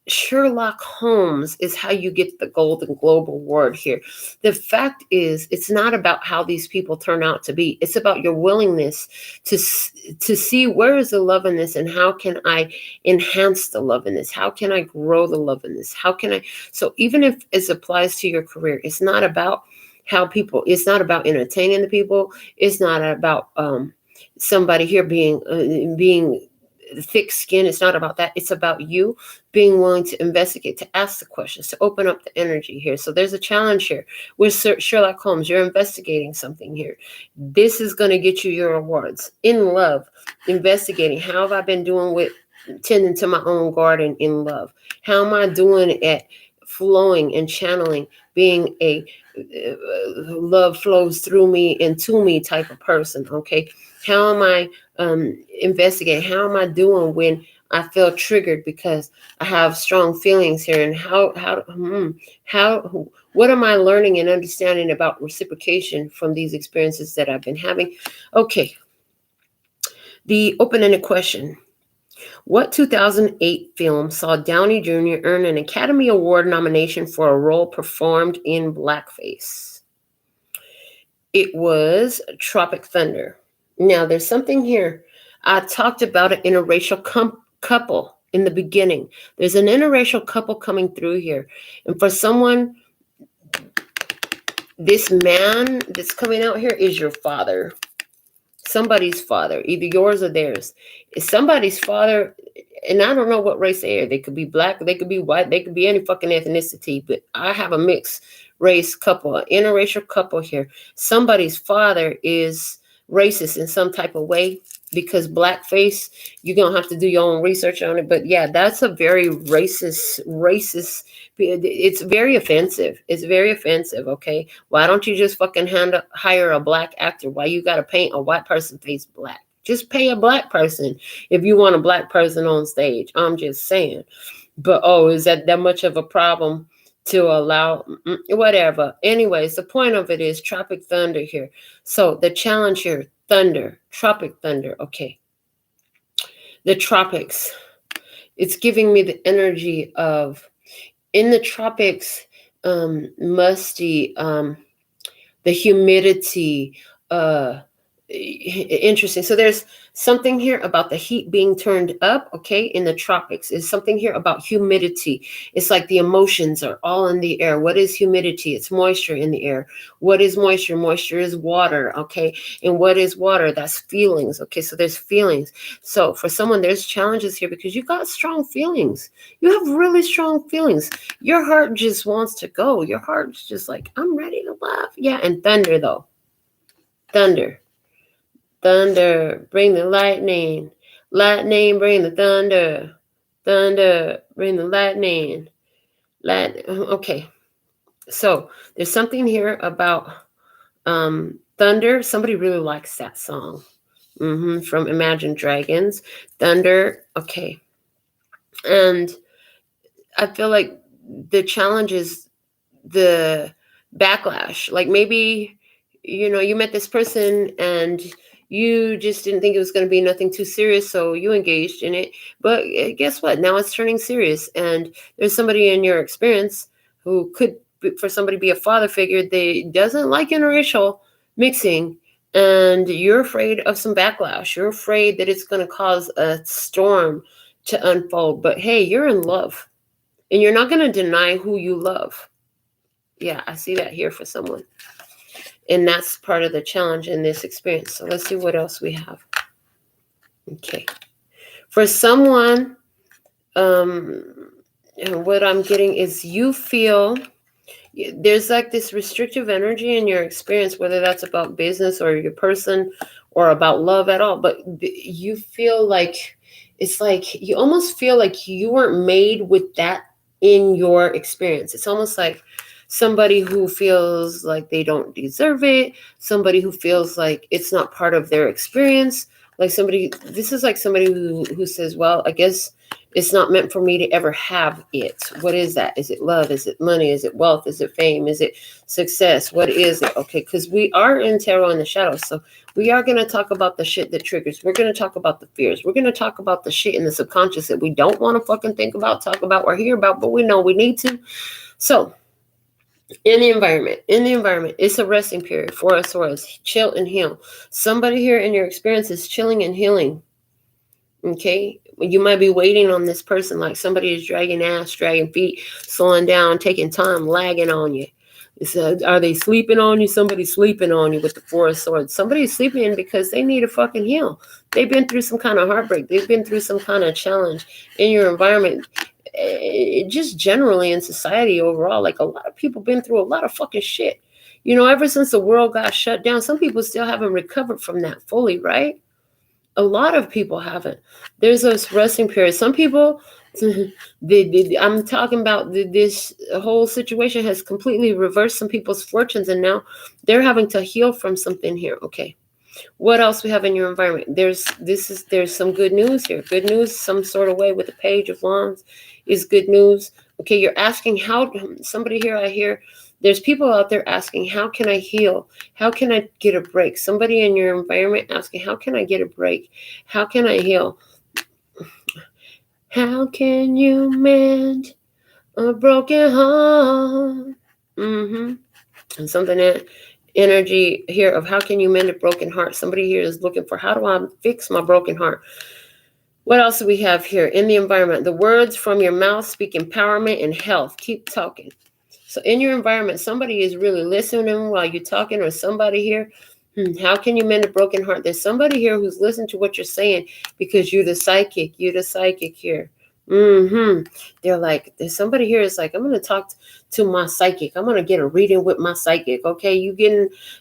Sherlock Holmes is how you get the Golden Globe Award here. The fact is, it's not about how these people turn out to be. It's about your willingness to see where is the love in this, and how can I enhance the love in this? How can I grow the love in this? How can I? So even if it applies to your career, it's not about it's not about entertaining the people. It's not about somebody here being thick skin. It's not about that. It's about you being willing to investigate, to ask the questions, to open up the energy here. So there's a challenge here with Sherlock Holmes. You're investigating something here. This is going to get you your awards. In love, investigating. How have I been doing with tending to my own garden in love? How am I doing at flowing and channeling, being a love flows through me and to me type of person? Okay. How am I investigating? How am I doing when I feel triggered because I have strong feelings here? And what am I learning and understanding about reciprocation from these experiences that I've been having? Okay. The open-ended question. What 2008 film saw Downey Jr. earn an Academy Award nomination for a role performed in blackface? It was Tropic Thunder. Now, there's something here I talked about an interracial couple in the beginning. There's an interracial couple coming through here. And for someone, this man that's coming out here is your father. Somebody's father, either yours or theirs. It's somebody's father, and I don't know what race they are. They could be black, they could be white, they could be any fucking ethnicity, but I have a mixed race couple, an interracial couple here. Somebody's father is racist in some type of way, because blackface, you're gonna have to do your own research on it. But yeah, that's a very racist. It's very offensive. It's very offensive. Okay, why don't you just fucking hire a black actor? Why you gotta paint a white person face black? Just pay a black person if you want a black person on stage. I'm just saying. But is that much of a problem to allow? Whatever. Anyways, the point of it is tropic thunder here. So the challenge here, thunder, tropic thunder. Okay. The tropics. It's giving me the energy of, in the tropics, musty, the humidity, interesting. So there's something here about the heat being turned up, okay, in the tropics. There's something here about humidity. It's like the emotions are all in the air. What is humidity? It's moisture in the air. What is moisture? Moisture is water, okay? And what is water? That's feelings, okay? So there's feelings. So for someone, there's challenges here because you got strong feelings. You have really strong feelings. Your heart just wants to go. Your heart's just like, I'm ready to laugh. Yeah, and thunder though. Thunder. Thunder, bring the lightning. Lightning, bring the thunder. Thunder, bring the lightning. Okay. So there's something here about thunder. Somebody really likes that song from Imagine Dragons. Thunder. Okay. And I feel like the challenge is the backlash. Like maybe, you met this person and you just didn't think it was going to be nothing too serious, so you engaged in it. But guess what? Now it's turning serious. And there's somebody in your experience who could, for somebody, be a father figure. They doesn't like interracial mixing. And you're afraid of some backlash. You're afraid that it's going to cause a storm to unfold. But hey, you're in love. And you're not going to deny who you love. Yeah, I see that here for someone. And that's part of the challenge in this experience. So let's see what else we have. Okay. For someone, what I'm getting is you feel there's like this restrictive energy in your experience, whether that's about business or your person or about love at all. But you feel like, it's like you almost feel like you weren't made with that in your experience. It's almost like somebody who feels like they don't deserve it, somebody who feels like it's not part of their experience, like this is like somebody who says, well, I guess it's not meant for me to ever have it. What is that? Is it love? Is it money? Is it wealth? Is it fame? Is it success? What is it? Okay, because we are in Tarot in the Shadows, so we are going to talk about the shit that triggers. We're going to talk about the fears. We're going to talk about the shit in the subconscious that we don't want to fucking think about, talk about, or hear about, but we know we need to. So, in the environment, it's a resting period for us, chill and heal. Somebody here in your experience is chilling and healing. Okay, you might be waiting on this person, like somebody is dragging ass, dragging feet, slowing down, taking time, lagging on you. Are they sleeping on you? Somebody's sleeping on you with the Four of Swords. Somebody's sleeping because they need to fucking heal. They've been through some kind of heartbreak. They've been through some kind of challenge in your environment. Just generally in society overall, like a lot of people been through a lot of fucking shit. Ever since the world got shut down, some people still haven't recovered from that fully, right? A lot of people haven't. There's those resting periods. Some people, I'm talking about this whole situation has completely reversed some people's fortunes, and now they're having to heal from something here. Okay. What else we have in your environment? There's some good news here. Good news, some sort of way with the Page of Wands is good news. Okay, you're asking how, somebody here, I hear, there's people out there asking, how can I heal? How can I get a break? Somebody in your environment asking, how can I get a break? How can I heal? How can you mend a broken heart? And something that energy here of how can you mend a broken heart. Somebody here is looking for, how do I fix my broken heart? What else do we have here? In the environment, the words from your mouth speak empowerment and health. Keep talking. So in your environment, somebody is really listening while you're talking, or somebody here, how can you mend a broken heart? There's somebody here who's listening to what you're saying because you're the psychic. You're the psychic here. They're like, there's somebody here is like, I'm going to talk to my psychic. I'm going to get a reading with my psychic. Okay,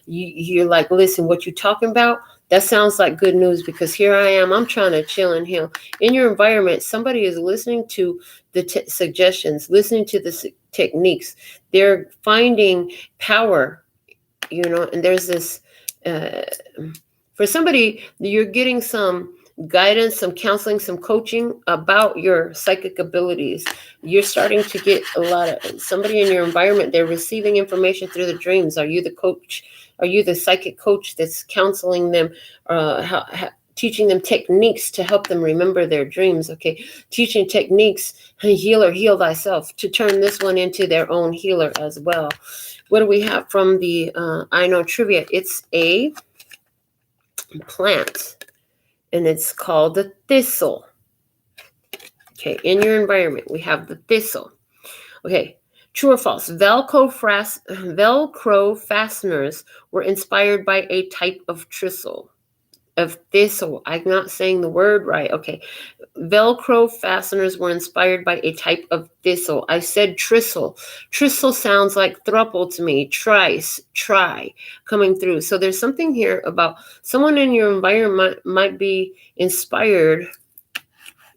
you're like, listen, what you talking about? That sounds like good news, because here I am. I'm trying to chill and heal. In your environment, somebody is listening to the suggestions, listening to the techniques. They're finding power, and there's this, for somebody, you're getting some guidance, some counseling, some coaching about your psychic abilities. You're starting to get a lot of, somebody in your environment, they're receiving information through the dreams. Are you the coach? Are you the psychic coach that's counseling them, teaching them techniques to help them remember their dreams? Okay, teaching techniques, healer, heal thyself, to turn this one into their own healer as well. What do we have from the I Know Trivia? It's a plant, and it's called the thistle. Okay, in your environment, we have the thistle. Okay, true or false? Velcro fasteners were inspired by a type of thistle. I'm not saying the word right. Okay, Velcro fasteners were inspired by a type of thistle. I said tristle. Tristle sounds like thruple to me. Trice, try, coming through. So there's something here about someone in your environment might be inspired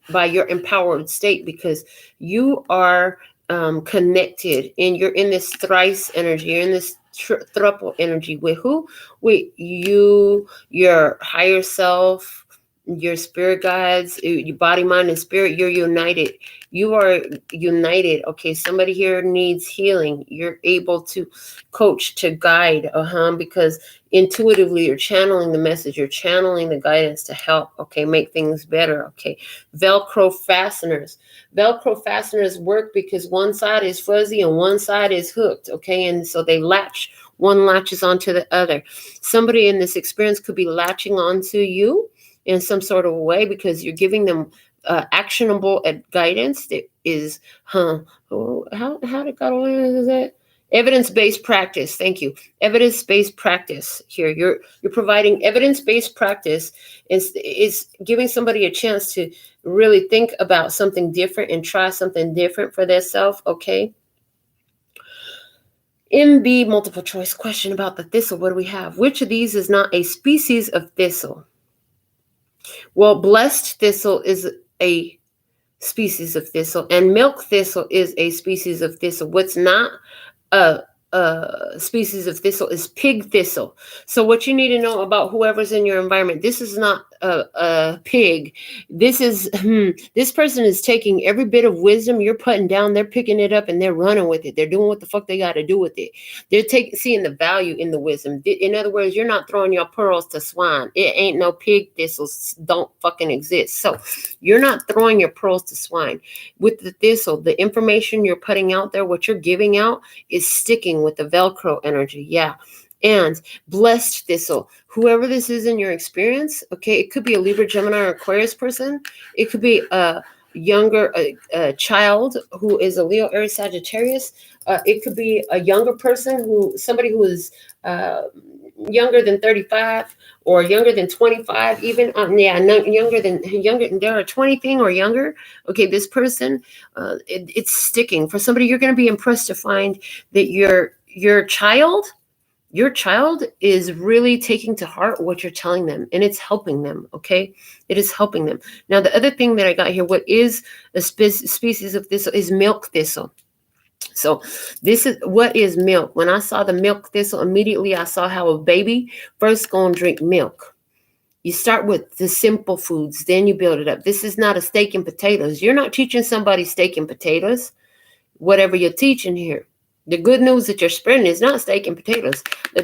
by your empowered state, because you are connected, and you're in this thrice energy. You're in this thruple energy with who? With you, your higher self, your spirit guides, your body, mind, and spirit. You're united. You are united. Okay, somebody here needs healing. You're able to coach, to guide, because intuitively you're channeling the message. You're channeling the guidance to help, okay, make things better. Okay, Velcro fasteners. Velcro fasteners work because one side is fuzzy and one side is hooked, okay? And so they latch. One latches onto the other. Somebody in this experience could be latching onto you in some sort of way, because you're giving them actionable guidance that is, how did God order that? Evidence-based practice. Thank you. Evidence-based practice here. You're providing evidence-based practice. Is giving somebody a chance to really think about something different and try something different for themselves. Okay. MB multiple choice question about the thistle. What do we have? Which of these is not a species of thistle? Well, blessed thistle is a species of thistle, and milk thistle is a species of thistle. What's not a species of thistle is pig thistle. So what you need to know about whoever's in your environment, this is not a pig. This is this person is taking every bit of wisdom you're putting down. They're picking it up and they're running with it. They're doing what the fuck they got to do with it. They're seeing the value in the wisdom. In other words, you're not throwing your pearls to swine. It ain't no pig thistles. Don't fucking exist. So you're not throwing your pearls to swine. With the thistle, the information you're putting out there, what you're giving out, is sticking with the Velcro energy. Yeah. And blessed thistle, whoever this is in your experience, okay, it could be a Libra, Gemini, or Aquarius person. It could be a younger child who is a Leo, Aries, Sagittarius. It could be a younger person, somebody who is younger than 35 or younger than 25, even. Younger. There are 20 thing or younger. Okay, this person, it's sticking. For somebody, you're going to be impressed to find that your child is really taking to heart what you're telling them, and it's helping them, okay? It is helping them. Now, the other thing that I got here, what is a species of thistle, is milk thistle. So this is what is milk. When I saw the milk thistle, immediately I saw how a baby first going to drink milk. You start with the simple foods, then you build it up. This is not a steak and potatoes. You're not teaching somebody steak and potatoes, whatever you're teaching here. The good news that you're spreading is not steak and potatoes. The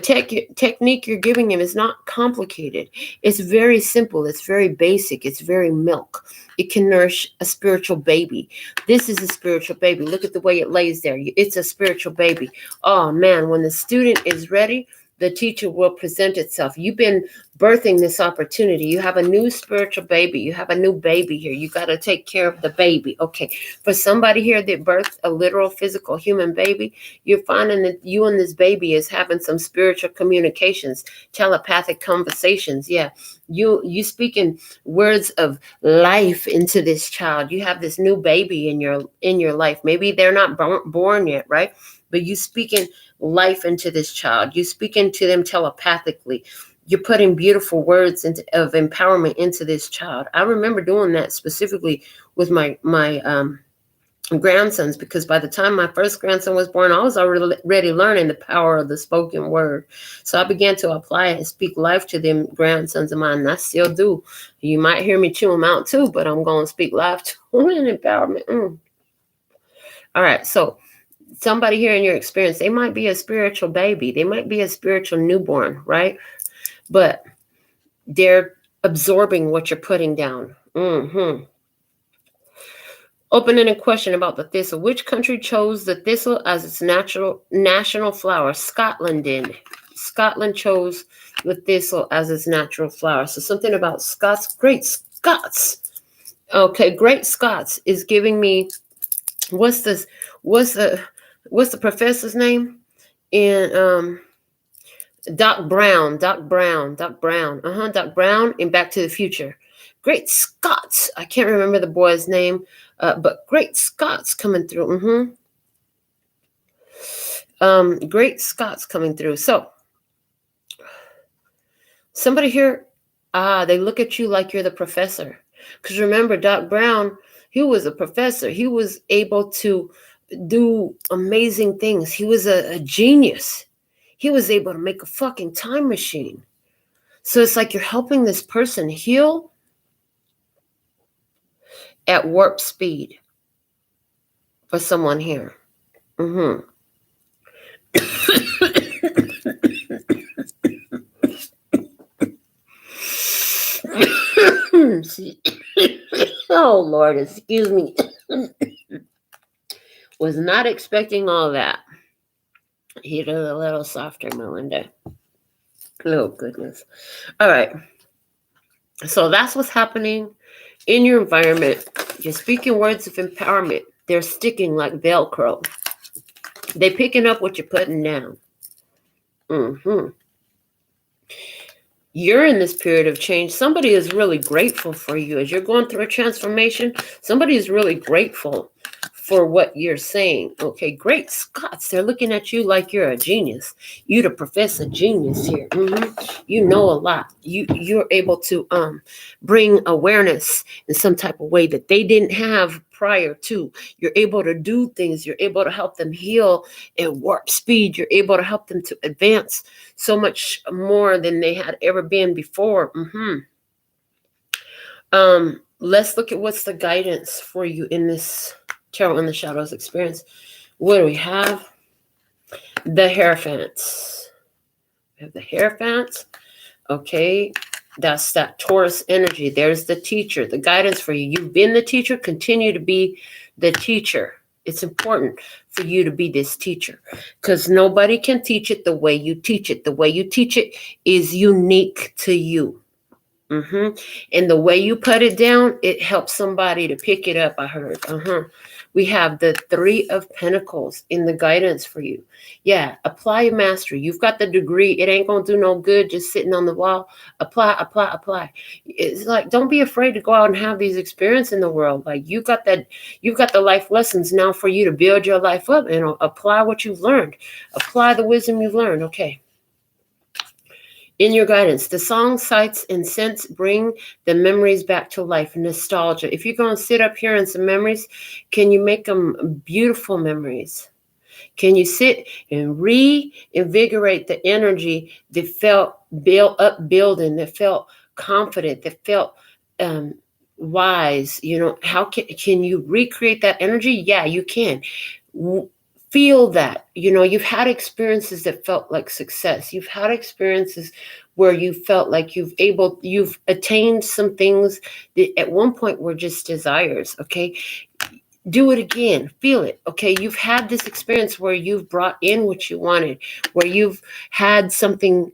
technique you're giving them is not complicated. It's very simple. It's very basic. It's very milk. It can nourish a spiritual baby. This is a spiritual baby. Look at the way it lays there. It's a spiritual baby. Oh, man, when the student is ready, the teacher will present itself. You've been birthing this opportunity. You have a new spiritual baby. You have a new baby here. You got to take care of the baby. Okay. For somebody here that birthed a literal, physical human baby, you're finding that you and this baby is having some spiritual communications, telepathic conversations. Yeah. You speaking words of life into this child. You have this new baby in your life. Maybe they're not born yet, right? But you speaking life into this child. You speaking to them telepathically. You're putting beautiful words of empowerment into this child. I remember doing that specifically with my grandsons, because by the time my first grandson was born, I was already learning the power of the spoken word. So I began to apply it and speak life to them grandsons of mine, and I still do. You might hear me chew them out too, but I'm going to speak life to them and empowerment. All right, so somebody here in your experience, they might be a spiritual baby. They might be a spiritual newborn, right? But they're absorbing what you're putting down. Opening a question about the thistle. Which country chose the thistle as its national flower? Scotland did. Scotland chose the thistle as its natural flower. So something about Scots. Great Scots. Okay, Great Scots is giving me, what's the professor's name? In Doc Brown in Back to the Future. Great Scots. I can't remember the boy's name, but Great Scots coming through. Great Scots coming through. So somebody here, they look at you like you're the professor. Because remember, Doc Brown, he was a professor. He was able to do amazing things. He was a genius. He was able to make a fucking time machine. So it's like you're helping this person heal at warp speed for someone here. Oh, Lord, excuse me. Was not expecting all that. Hit it a little softer, Melinda. Oh, goodness. All right. So that's what's happening in your environment. You're speaking words of empowerment. They're sticking like Velcro. They're picking up what you're putting down. You're in this period of change. Somebody is really grateful for you. As you're going through a transformation, somebody is really grateful for what you're saying. Okay, Great Scots, they're looking at you like you're a genius. You're the professor genius here. You know a lot. You're able to bring awareness in some type of way that they didn't have prior to. You're able to do things. You're able to help them heal at warp speed. You're able to help them to advance so much more than they had ever been before. Let's look at what's the guidance for you in this Tarot in the Shadows experience. What do we have? The Hierophants. We have the Hierophants. Okay. That's that Taurus energy. There's the teacher, the guidance for you. You've been the teacher. Continue to be the teacher. It's important for you to be this teacher because nobody can teach it the way you teach it. The way you teach it is unique to you. And the way you put it down, it helps somebody to pick it up, I heard. We have the Three of Pentacles in the guidance for you. Yeah, apply your mastery. You've got the degree. It ain't going to do no good just sitting on the wall. Apply. It's like, don't be afraid to go out and have these experiences in the world. Like you've got the life lessons now for you to build your life up and apply what you've learned. Apply the wisdom you've learned. Okay. In your guidance, the song, sights, and scents bring the memories back to life. Nostalgia. If you're going to sit up here in some memories, can you make them beautiful memories? Can you sit and reinvigorate the energy that felt upbuilding, that felt confident, that felt wise? How can you recreate that energy? Yeah, you can. Feel that, you've had experiences that felt like success. You've had experiences where you felt like you've attained some things that at one point were just desires. Okay. Do it again. Feel it. Okay. You've had this experience where you've brought in what you wanted, where you've had something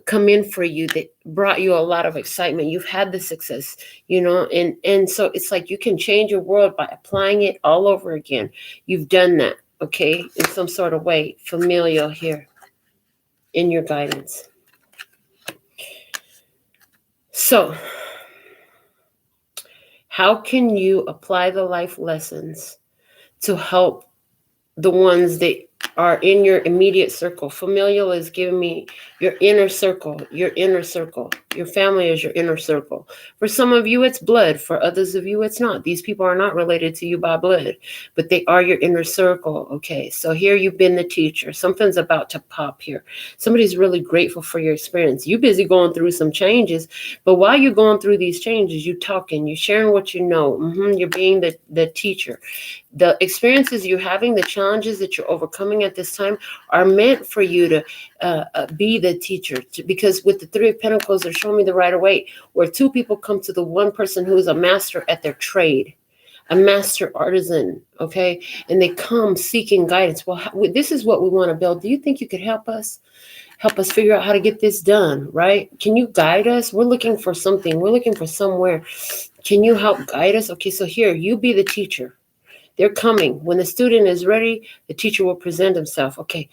come in for you that brought you a lot of excitement. You've had the success, and so it's like you can change your world by applying it all over again. You've done that. Okay. In some sort of way, familial here in your guidance. So how can you apply the life lessons to help the ones that are in your immediate circle? Familial is giving me your inner circle, your family is your inner circle. For some of you, it's blood. For others of you, it's not. These people are not related to you by blood, but they are your inner circle. Okay, so here you've been the teacher. Something's about to pop here. Somebody's really grateful for your experience. You're busy going through some changes, but while you're going through these changes, you're talking, you're sharing what you know. You're being the teacher. The experiences you're having, the challenges that you're overcoming at this time are meant for you to be the teacher. Because with the Three of Pentacles, they're showing me the right way, where two people come to the one person who is a master at their trade, a master artisan, okay? And they come seeking guidance. Well, this is what we want to build. Do you think you could help us? Help us figure out how to get this done, right? Can you guide us? We're looking for something. We're looking for somewhere. Can you help guide us? Okay, so here, you be the teacher. They're coming. When the student is ready, the teacher will present himself. Okay.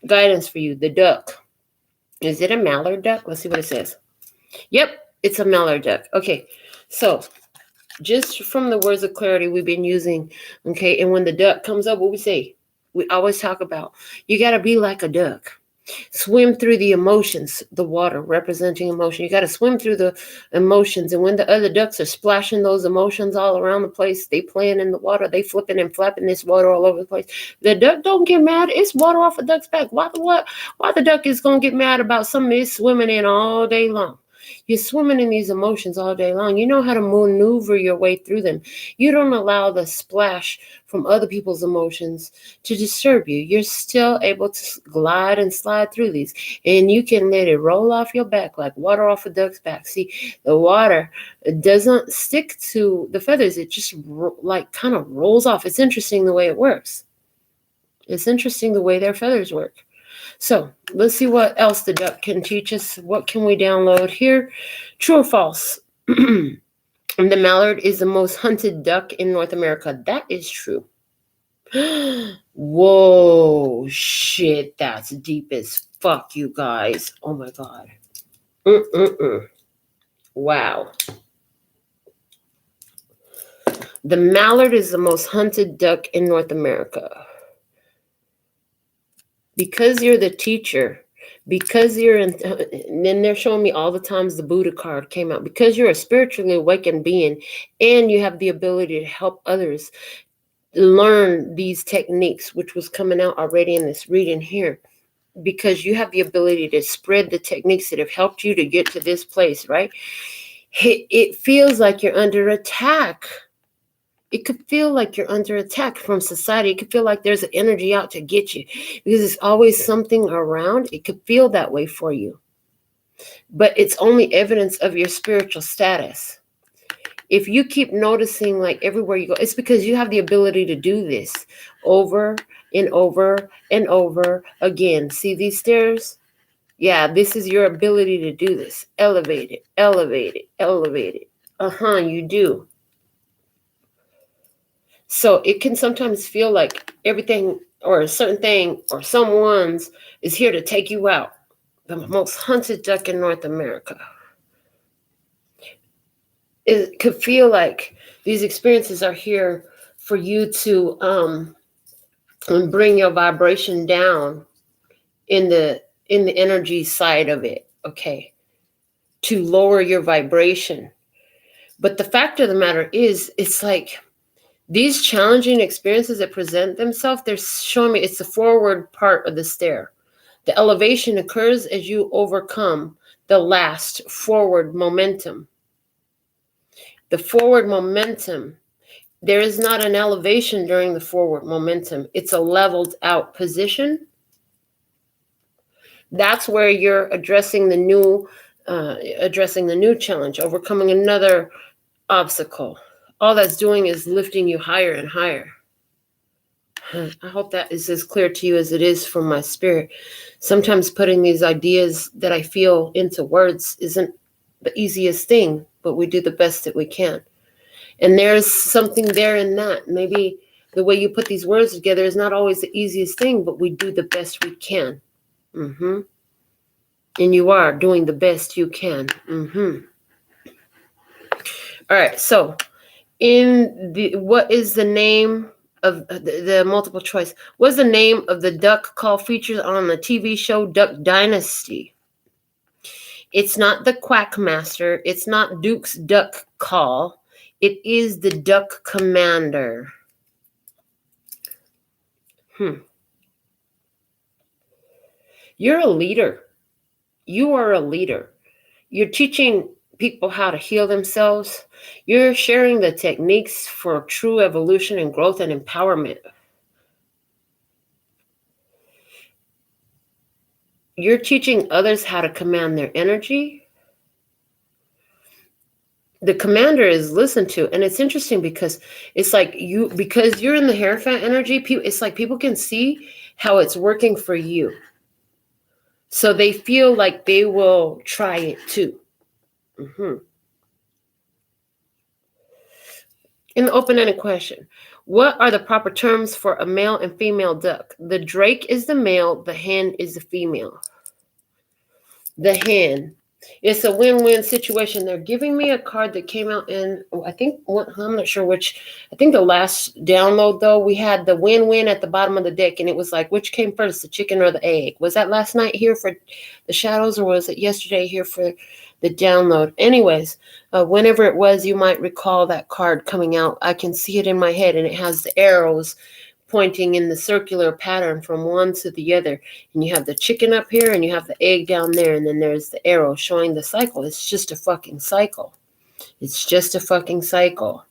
Guidance for you. The duck. Is it a mallard duck? Let's see what it says. Yep, it's a mallard duck. Okay. So just from the words of clarity we've been using, okay, and when the duck comes up, what we say? We always talk about, you got to be like a duck. Swim through the emotions, the water representing emotion. You got to swim through the emotions. And when the other ducks are splashing those emotions all around the place, they playing in the water, they flipping and flapping this water all over the place. The duck don't get mad. It's water off a duck's back. Why the duck is going to get mad about something it's swimming in all day long? You're swimming in these emotions all day long. You know how to maneuver your way through them. You don't allow the splash from other people's emotions to disturb you. You're still able to glide and slide through these. And you can let it roll off your back like water off a duck's back. See, the water doesn't stick to the feathers. It just like kind of rolls off. It's interesting the way it works. It's interesting the way their feathers work. So let's see what else the duck can teach us. What can we download here? True or false? The mallard is the most hunted duck in North America. That is true. Whoa, shit, that's deep as fuck, you guys. Oh my God. Wow. The mallard is the most hunted duck in North America. Because you're the teacher, because you're in, and then they're showing me all the times the Buddha card came out, because you're a spiritually awakened being and you have the ability to help others learn these techniques, which was coming out already in this reading here, because you have the ability to spread the techniques that have helped you to get to this place, right? It feels like you're under attack. It could feel like you're under attack from society. It could feel like there's an energy out to get you because there's always something around. It could feel that way for you. But it's only evidence of your spiritual status. If you keep noticing like everywhere you go, it's because you have the ability to do this over and over and over again. See these stairs? Yeah, this is your ability to do this. Elevate it, elevate it, elevate it. You do. So it can sometimes feel like everything or a certain thing or someone's is here to take you out. The most hunted duck in North America. It could feel like these experiences are here for you to bring your vibration down in the energy side of it, okay? To lower your vibration. But the fact of the matter is, it's like these challenging experiences that present themselves, they're showing me it's the forward part of the stair. The elevation occurs as you overcome the last forward momentum. The forward momentum, there is not an elevation during the forward momentum. It's a leveled out position. That's where you're addressing the new challenge, overcoming another obstacle. all that's doing is lifting you higher and higher. I hope that is as clear to you as it is from my spirit. Sometimes putting these ideas that I feel into words isn't the easiest thing, but we do the best that we can. And there's something there in that. Maybe the way you put these words together is not always the easiest thing, but we do the best we can. And you are doing the best you can. All right, so what is the name of the multiple choice? What's the name of the duck call featured on the TV show Duck Dynasty? It's not the Quackmaster. It's not Duke's Duck Call. It is the Duck Commander. You're a leader. You are a leader. You're teaching people how to heal themselves. You're sharing the techniques for true evolution and growth and empowerment. You're teaching others how to command their energy. The commander is listened to. And it's interesting because it's like because you're in the Hierophant energy, it's like people can see how it's working for you. So they feel like they will try it too. In the open-ended question, what are the proper terms for a male and female duck? The drake is the male, the hen is the female. The hen. It's a win-win situation. They're giving me a card that came out in, I think, I'm not sure which. I think the last download, though, we had the win-win at the bottom of the deck, and it was like, which came first, the chicken or the egg? Was that last night here for the shadows, or was it yesterday here for the download? Anyways, whenever it was, you might recall that card coming out. I can see it in my head, and it has the arrows pointing in the circular pattern from one to the other. And you have the chicken up here and you have the egg down there. And then there's the arrow showing the cycle. It's just a fucking cycle. It's just a fucking cycle.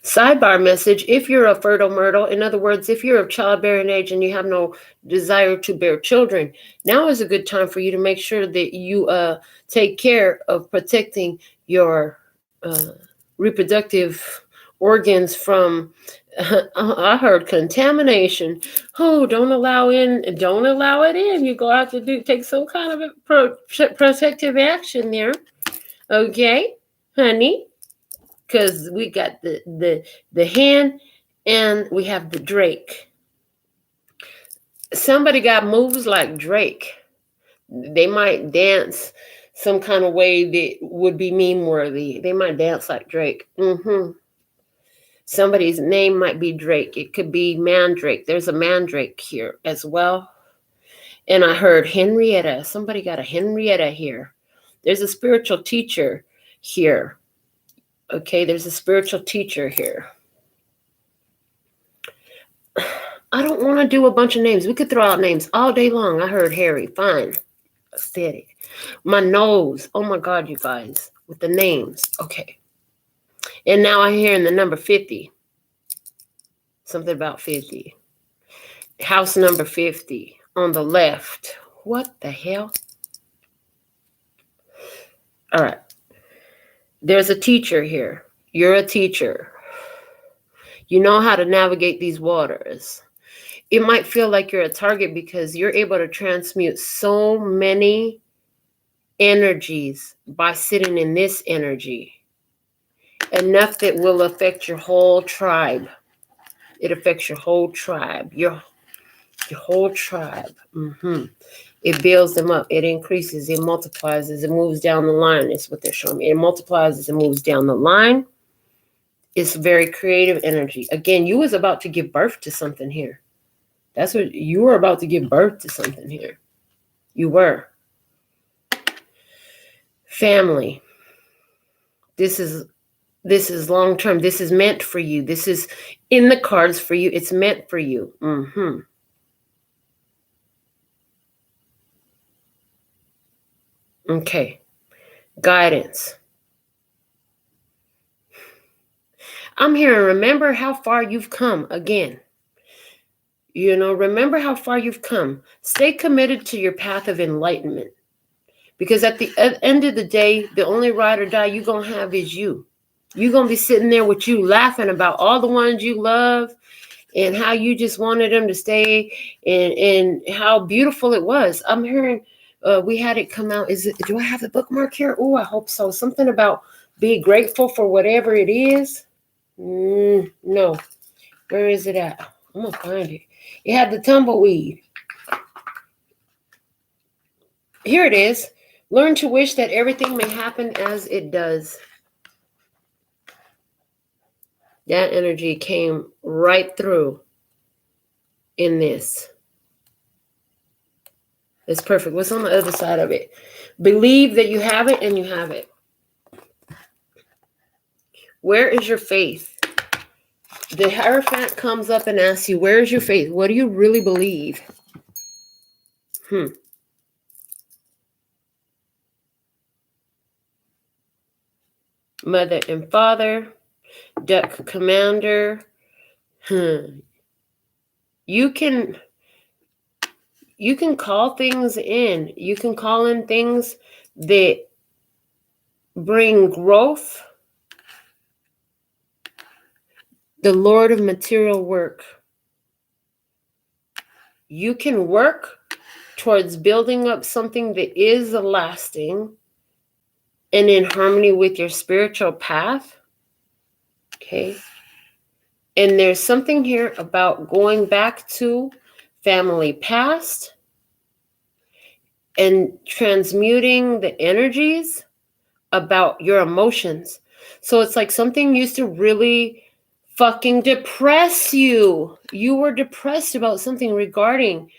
Sidebar message. If you're a fertile myrtle, in other words, if you're of childbearing age and you have no desire to bear children, now is a good time for you to make sure that you take care of protecting your reproductive organs from, I heard contamination. Oh, don't allow it in. You go out to take some kind of protective action there. Okay, honey? Because we got the hen and we have the drake. Somebody got moves like Drake. They might dance some kind of way that would be meme-worthy. They might dance like Drake. Somebody's name might be Drake. It could be Mandrake. There's a Mandrake here as well. And I heard Henrietta. Somebody got a Henrietta here. There's a spiritual teacher here. Okay, there's a spiritual teacher here. I don't want to do a bunch of names. We could throw out names all day long. I heard Harry. Fine. Steady. My nose. Oh my God, you guys. With the names. Okay. And now I hear in the number 50. Something about 50. House number 50 on the left. What the hell? All right. There's a teacher here. You're a teacher. You know how to navigate these waters. It might feel like you're a target because you're able to transmute so many energies by sitting in this energy. Enough that will affect your whole tribe. It affects your whole tribe. Your whole tribe. It builds them up. It increases. It multiplies as it moves down the line. It's what they're showing me. It multiplies as it moves down the line. It's very creative energy. Again, you was about to give birth to something here. That's what you were about to give birth to something here. You were. Family. This is long term. This is meant for you. This is in the cards for you. It's meant for you. Okay. Guidance. I'm hearing, remember how far you've come again. Remember how far you've come. Stay committed to your path of enlightenment. Because at the end of the day, the only ride or die you're going to have is you. You're going to be sitting there with you laughing about all the ones you love and how you just wanted them to stay and how beautiful it was. I'm hearing we had it come out. Do I have the bookmark here? Oh, I hope so. Something about be grateful for whatever it is. No. Where is it at? I'm going to find it. It had the tumbleweed. Here it is. Learn to wish that everything may happen as it does. That energy came right through in this. It's perfect. What's on the other side of it? Believe that you have it and you have it. Where is your faith? The Hierophant comes up and asks you, where is your faith? What do you really believe? Mother and Father, Duck Commander. You can call things in. You can call in things that bring growth. The Lord of Material Work. You can work towards building up something that is lasting and in harmony with your spiritual path. Okay. And there's something here about going back to family past and transmuting the energies about your emotions. So it's like something used to really fucking depress you. You were depressed about something regarding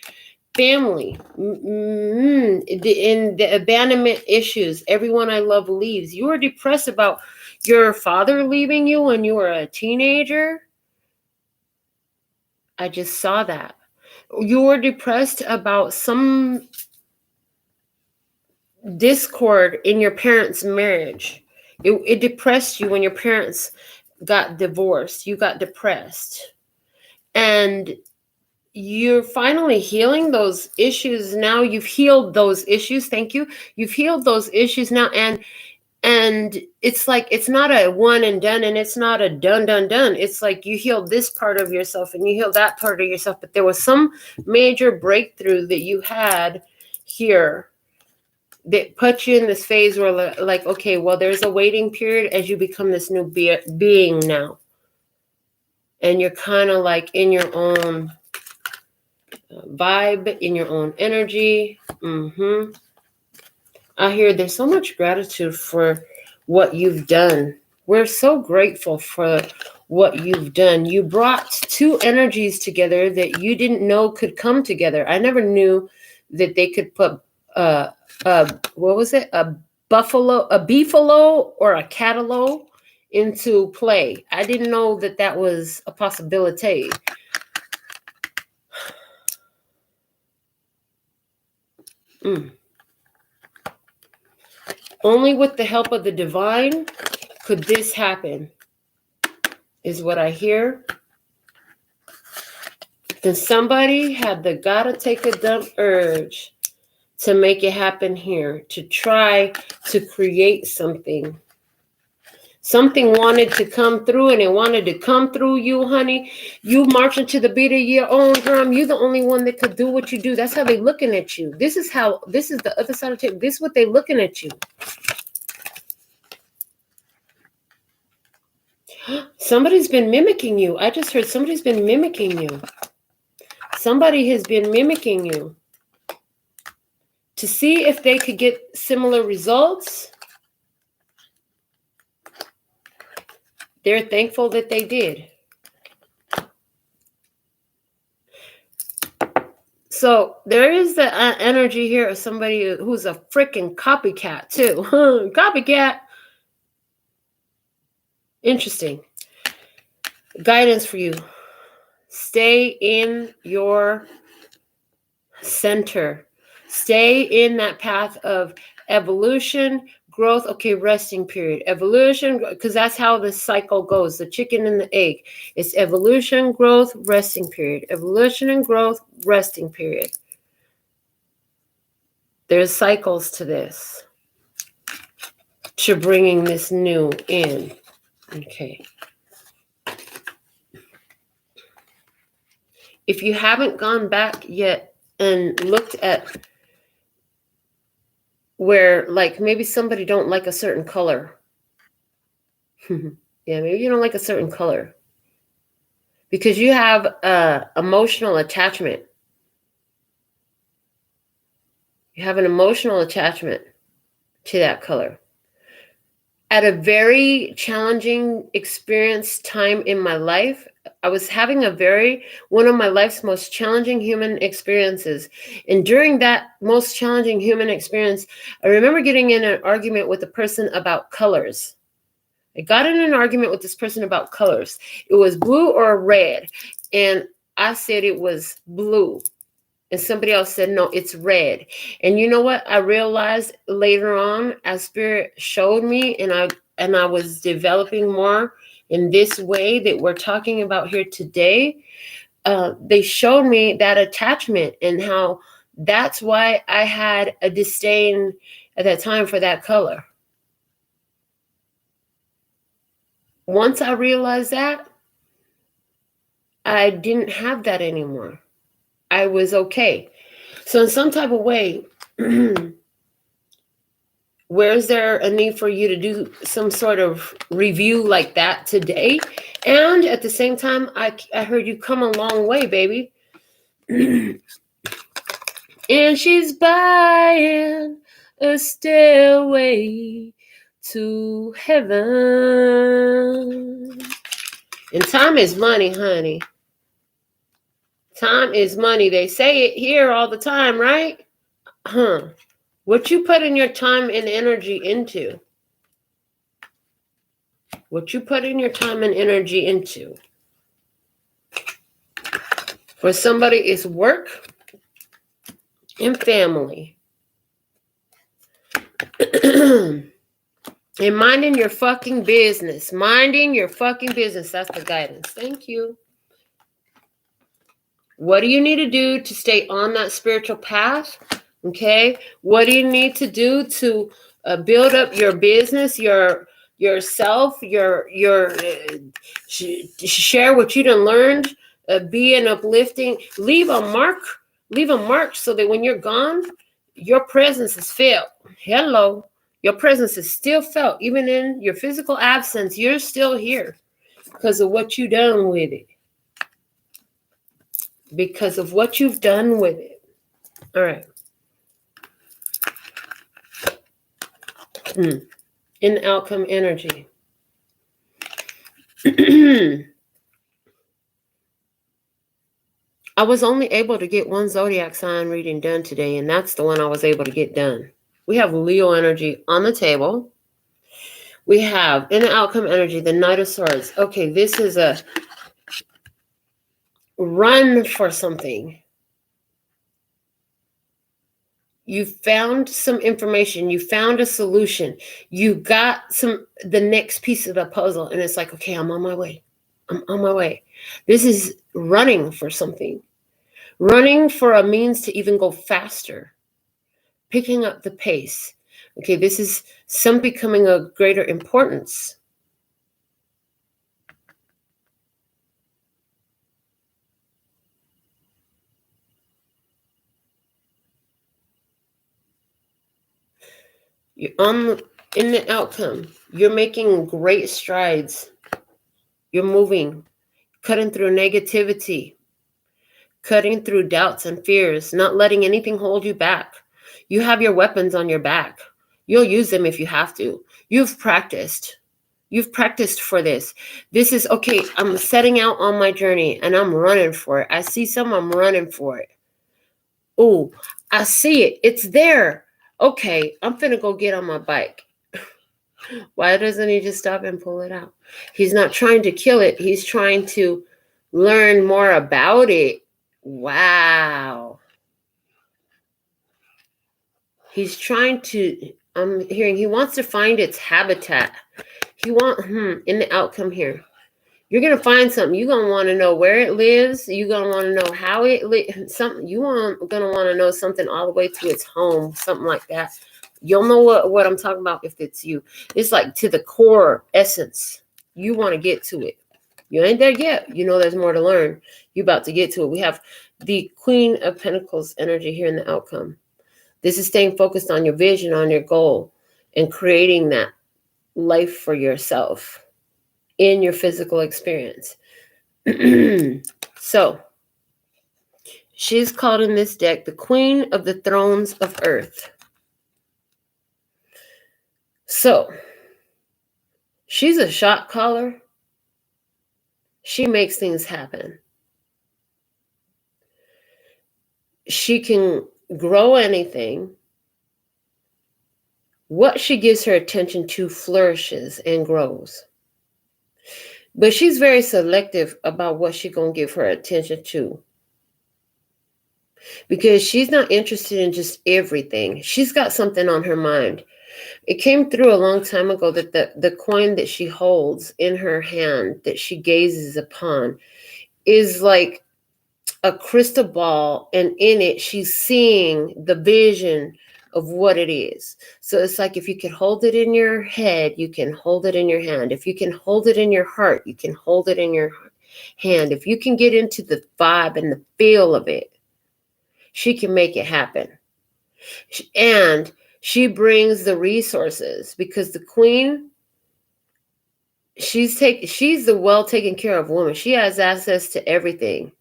family. In the abandonment issues, everyone I love leaves. You were depressed about your father leaving you when you were a teenager. I just saw that. You were depressed about some discord in your parents' marriage. It depressed you when your parents got divorced. You got depressed. And you're finally healing those issues now. You've healed those issues. Thank you. You've healed those issues now. And it's like, it's not a one and done, and it's not a done. It's like you healed this part of yourself and you healed that part of yourself. But there was some major breakthrough that you had here that put you in this phase where like, okay, well, there's a waiting period as you become this new being now. And you're kind of like in your own vibe, in your own energy. I hear there's so much gratitude for what you've done. We're so grateful for what you've done. You brought two energies together that you didn't know could come together. I never knew that they could put what was it? A beefalo or a catalo into play. I didn't know that that was a possibility. Only with the help of the divine could this happen, is what I hear. Then somebody had the gotta take a dump urge to make it happen here, to try to create something. Something wanted to come through, and it wanted to come through you, honey. You marching to the beat of your own drum. You're the only one that could do what you do. That's how they looking at you. This is the other side of the table. This is what they looking at you. Somebody's been mimicking you. I just heard somebody's been mimicking you. Somebody has been mimicking you to see if they could get similar results. They're thankful that they did. So there is the energy here of somebody who's a freaking copycat too. Copycat. Interesting. Guidance for you. Stay in your center. Stay in that path of evolution, growth. Okay, resting period. Evolution, because that's how the cycle goes. The chicken and the egg. It's evolution, growth, resting period. Evolution and growth, resting period. There's cycles to this, to bringing this new in. Okay. If you haven't gone back yet and looked at where, like, maybe somebody don't like a certain color. Yeah, maybe you don't like a certain color. Because you have emotional attachment. You have an emotional attachment to that color. At a very challenging experience time in my life, I was having one of my life's most challenging human experiences. And during that most challenging human experience, I remember getting in an argument with a person about colors. I got in an argument with this person about colors. It was blue or red. And I said it was blue. And somebody else said, no, it's red. And you know what? I realized later on, as Spirit showed me, and I was developing more in this way that we're talking about here today. They showed me that attachment and how that's why I had a disdain at that time for that color. Once I realized that, I didn't have that anymore. I was okay. So in some type of way, where is there a need for you to do some sort of review like that today? And at the same time, I heard you come a long way, baby. And she's buying a stairway to heaven. And time is money, honey. Time is money. They say it here all the time, right? What you put in your time and energy into. What you put in your time and energy into. For somebody, it's work and family. And minding your fucking business. Minding your fucking business. That's the guidance. Thank you. What do you need to do to stay on that spiritual path? Okay. What do you need to do to build up your business, yourself, share what you done learned, be an uplifting, leave a mark so that when you're gone, your presence is felt. Hello. Your presence is still felt. Even in your physical absence, you're still here because of what you done with it. Because of what you've done with it. All right. In outcome energy. I was only able to get one zodiac sign reading done today, and that's the one I was able to get done. We have Leo energy on the table. We have in the outcome energy, the Knight of Swords. Okay, this is a run for something. You found some information. You found a solution. You got the next piece of the puzzle. And it's like, okay, I'm on my way. I'm on my way. This is running for something. Running for a means to even go faster. Picking up the pace. Okay, this is some becoming of greater importance. You're in the outcome. You're making great strides. You're moving, cutting through negativity, cutting through doubts and fears, not letting anything hold you back. You have your weapons on your back. You'll use them if you have to. You've practiced. You've practiced for this. This is, okay, I'm setting out on my journey and I'm running for it. I see I'm running for it. Oh, I see it. It's there. Okay, I'm finna go get on my bike. Why doesn't he just stop and pull it out? He's not trying to kill it. He's trying to learn more about it. Wow. He's trying to, I'm hearing, he wants to find its habitat. In the outcome here, You're going to find something. You're going to want to know where it lives. You're going to want to know how it lives. Something going to want to know something all the way to its home, something like that. You'll know what I'm talking about if it's you. It's like to the core essence. You want to get to it. You ain't there yet. You know there's more to learn. You're about to get to it. We have the Queen of Pentacles energy here in the outcome. This is staying focused on your vision, on your goal, and creating that life for yourself in your physical experience. So, she's called in this deck the Queen of the Thrones of Earth. So, she's a shot caller. She makes things happen. She can grow anything. What she gives her attention to flourishes and grows. But she's very selective about what she's going to give her attention to. Because she's not interested in just everything. She's got something on her mind. It came through a long time ago that the coin that she holds in her hand, that she gazes upon, is like a crystal ball, and in it she's seeing the vision of what it is. So it's like if you can hold it in your head, you can hold it in your hand. If you can hold it in your heart, you can hold it in your hand. If you can get into the vibe and the feel of it, she can make it happen. And she brings the resources, because the queen, she's the well taken care of woman. She has access to everything.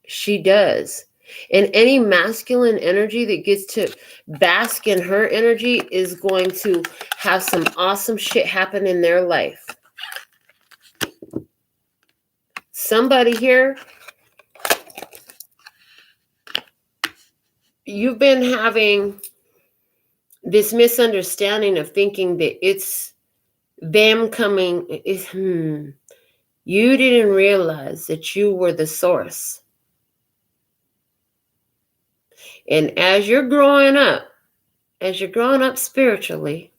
She does. And any masculine energy that gets to bask in her energy is going to have some awesome shit happen in their life. Somebody here, you've been having this misunderstanding of thinking that it's them coming. You didn't realize that you were the source. And as you're growing up spiritually,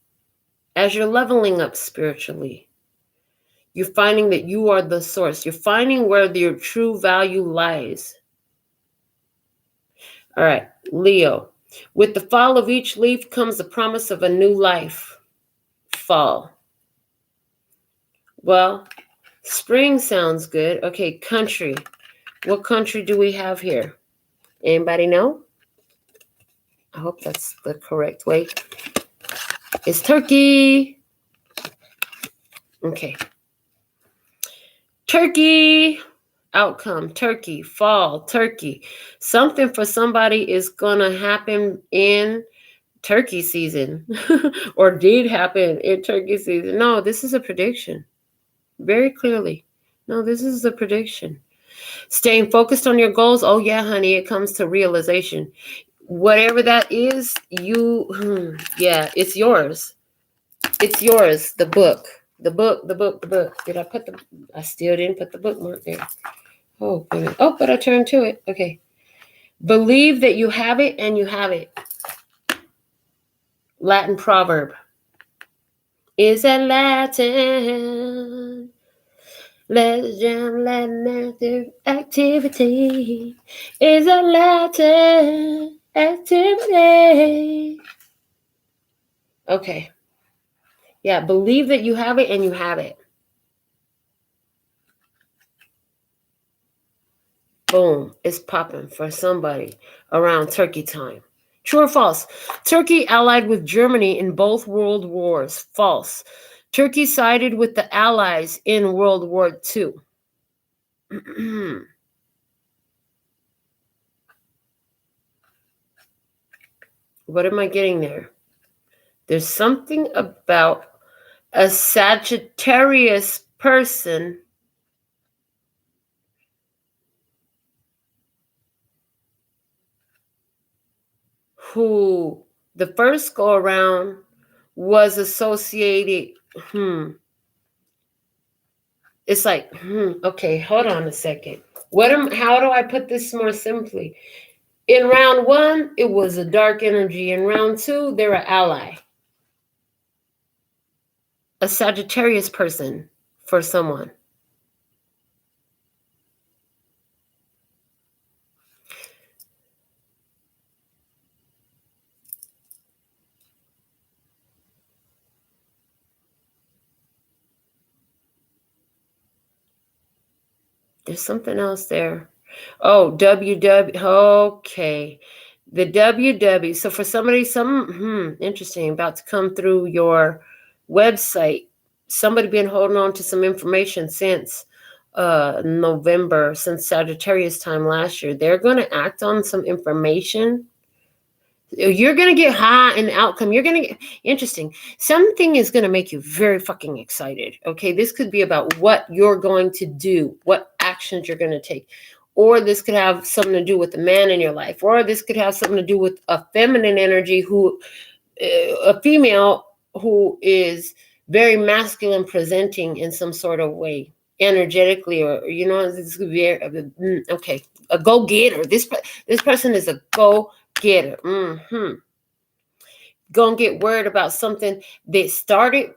as you're leveling up spiritually, you're finding that you are the source. You're finding where your true value lies. All right, Leo. With the fall of each leaf comes the promise of a new life. Fall. Well, spring sounds good. Okay, country. What country do we have here? Anybody know? I hope that's the correct way. It's Turkey. Okay. Turkey. Outcome. Turkey. Fall. Turkey. Something for somebody is going to happen in turkey season. Or did happen in turkey season. No, this is a prediction. Very clearly. No, this is a prediction. Staying focused on your goals. Oh, yeah, honey. It comes to realization. Whatever that is, yeah, it's yours. It's yours. The book. Did I put I still didn't put the bookmark there. Oh, goodness. Oh, but I turned to it. Okay. Believe that you have it and you have it. Latin proverb. Is a Latin. Let's jam Latin activity. Is a Latin activity. Okay. Yeah, believe that you have it and you have it. Boom, it's popping for somebody around turkey time. True or false? Turkey allied with Germany in both world wars. False. Turkey sided with the Allies in World War II. What am I getting there? There's something about a Sagittarius person who the first go around was associated. It's like, okay, hold on a second. How do I put this more simply? In round one, it was a dark energy. In round two, they're an ally. A Sagittarius person for someone. There's something else there. Oh, WW. Okay. The WW. So for somebody, interesting, about to come through your website. Somebody been holding on to some information since November, since Sagittarius time last year. They're going to act on some information. You're going to get high in the outcome. You're going to get interesting. Something is going to make you very fucking excited. Okay. This could be about what you're going to do, what actions you're going to take. Or this could have something to do with the man in your life. Or this could have something to do with a feminine energy a female who is very masculine presenting in some sort of way, energetically, or, this could be, okay, a go-getter. This person is a go-getter. Gonna get worried about something that started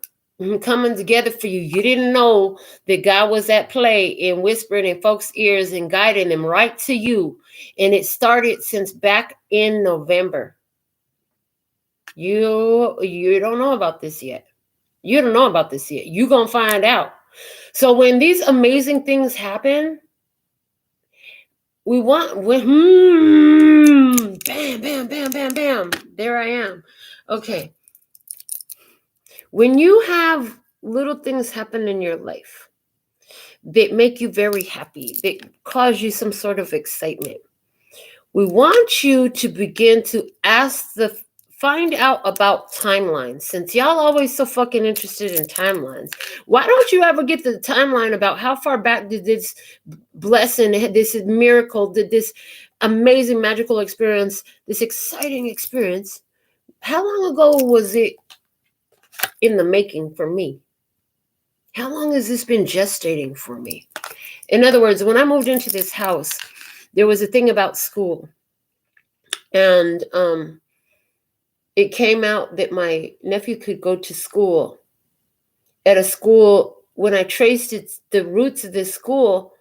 coming together for you. You didn't know that God was at play and whispering in folks' ears and guiding them right to you. And it started since back in November. You don't know about this yet. You don't know about this yet. You're gonna find out. So when these amazing things happen, bam, bam, bam, bam, bam. There I am. Okay. When you have little things happen in your life that make you very happy, that cause you some sort of excitement, we want you to begin to find out about timelines. Since y'all always so fucking interested in timelines, why don't you ever get the timeline about how far back did this blessing, this miracle, did this amazing magical experience, this exciting experience, how long ago was it in the making for me? How long has this been gestating for me? In other words, when I moved into this house, there was a thing about school. And it came out that my nephew could go to school at a school. When I traced the roots of this school,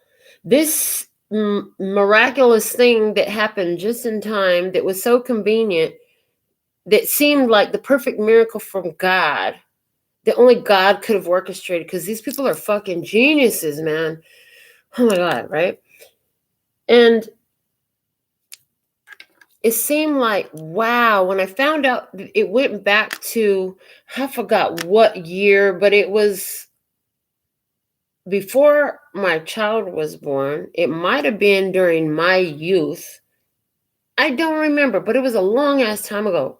this miraculous thing that happened just in time, that was so convenient, that seemed like the perfect miracle from God, that only God could have orchestrated, because these people are fucking geniuses, man. Oh my God, right? And it seemed like, wow, when I found out, it went back to, I forgot what year, but it was before my child was born. It might have been during my youth. I don't remember, but it was a long ass time ago,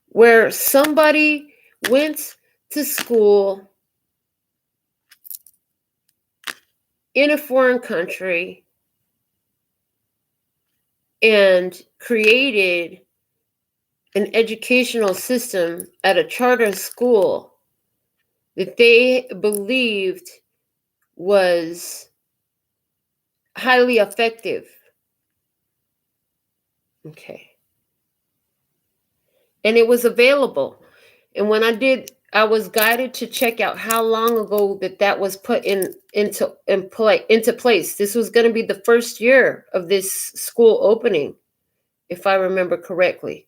where somebody went to school in a foreign country and created an educational system at a charter school that they believed was highly effective. Okay. And it was available. And when I was guided to check out how long ago that was put into place. This was going to be the first year of this school opening, if I remember correctly.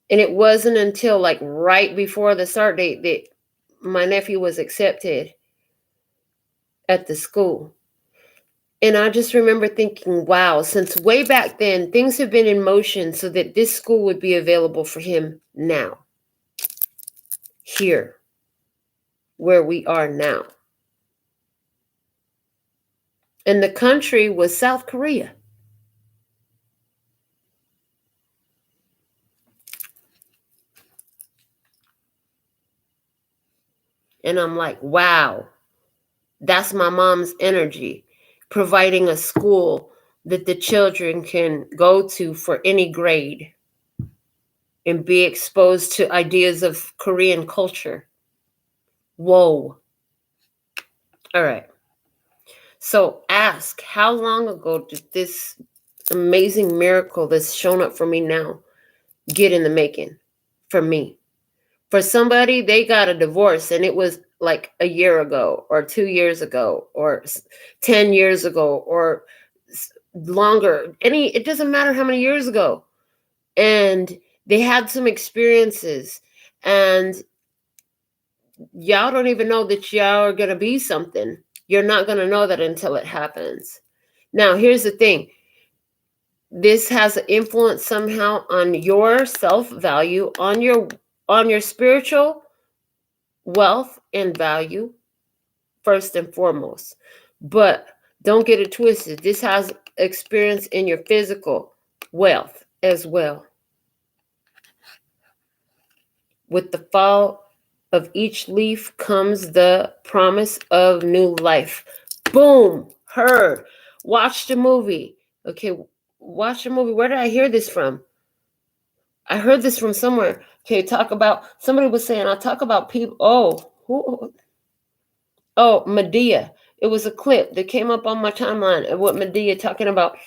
And it wasn't until like right before the start date that my nephew was accepted at the school. And I just remember thinking, wow, since way back then, things have been in motion so that this school would be available for him now. Here, where we are now. And the country was South Korea. And I'm like, wow, that's my mom's energy, providing a school that the children can go to for any grade and be exposed to ideas of Korean culture. Whoa. All right. So ask, how long ago did this amazing miracle that's shown up for me now get in the making for me? For somebody, they got a divorce and it was like a year ago or 2 years ago or 10 years ago or longer. It doesn't matter how many years ago. And they had some experiences, and y'all don't even know that y'all are going to be something. You're not going to know that until it happens. Now, here's the thing. This has an influence somehow on your self-value, on your spiritual wealth and value, first and foremost. But don't get it twisted. This has experience in your physical wealth as well. With the fall of each leaf comes the promise of new life. Boom! Heard. Watch the movie. Okay, watch the movie. Where did I hear this from? I heard this from somewhere. Okay, somebody was saying, I'll talk about people. Medea. It was a clip that came up on my timeline of what Medea talking about.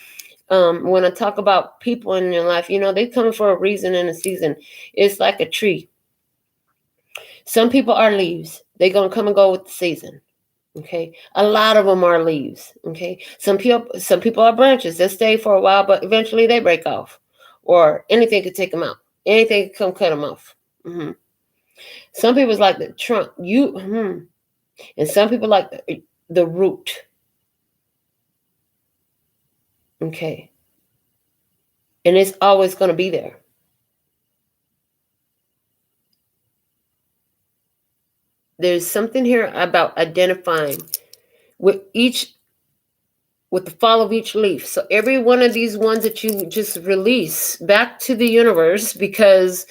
When I talk about people in your life, they come for a reason and a season. It's like a tree. Some people are leaves. They're going to come and go with the season. Okay. A lot of them are leaves. Okay. Some people are branches. They stay for a while, but eventually they break off, or anything could take them out. Anything could come cut them off. Some people's like the trunk. And some people like the root. Okay. And it's always going to be there. There's something here about identifying with the fall of each leaf. So every one of these ones that you just release back to the universe, because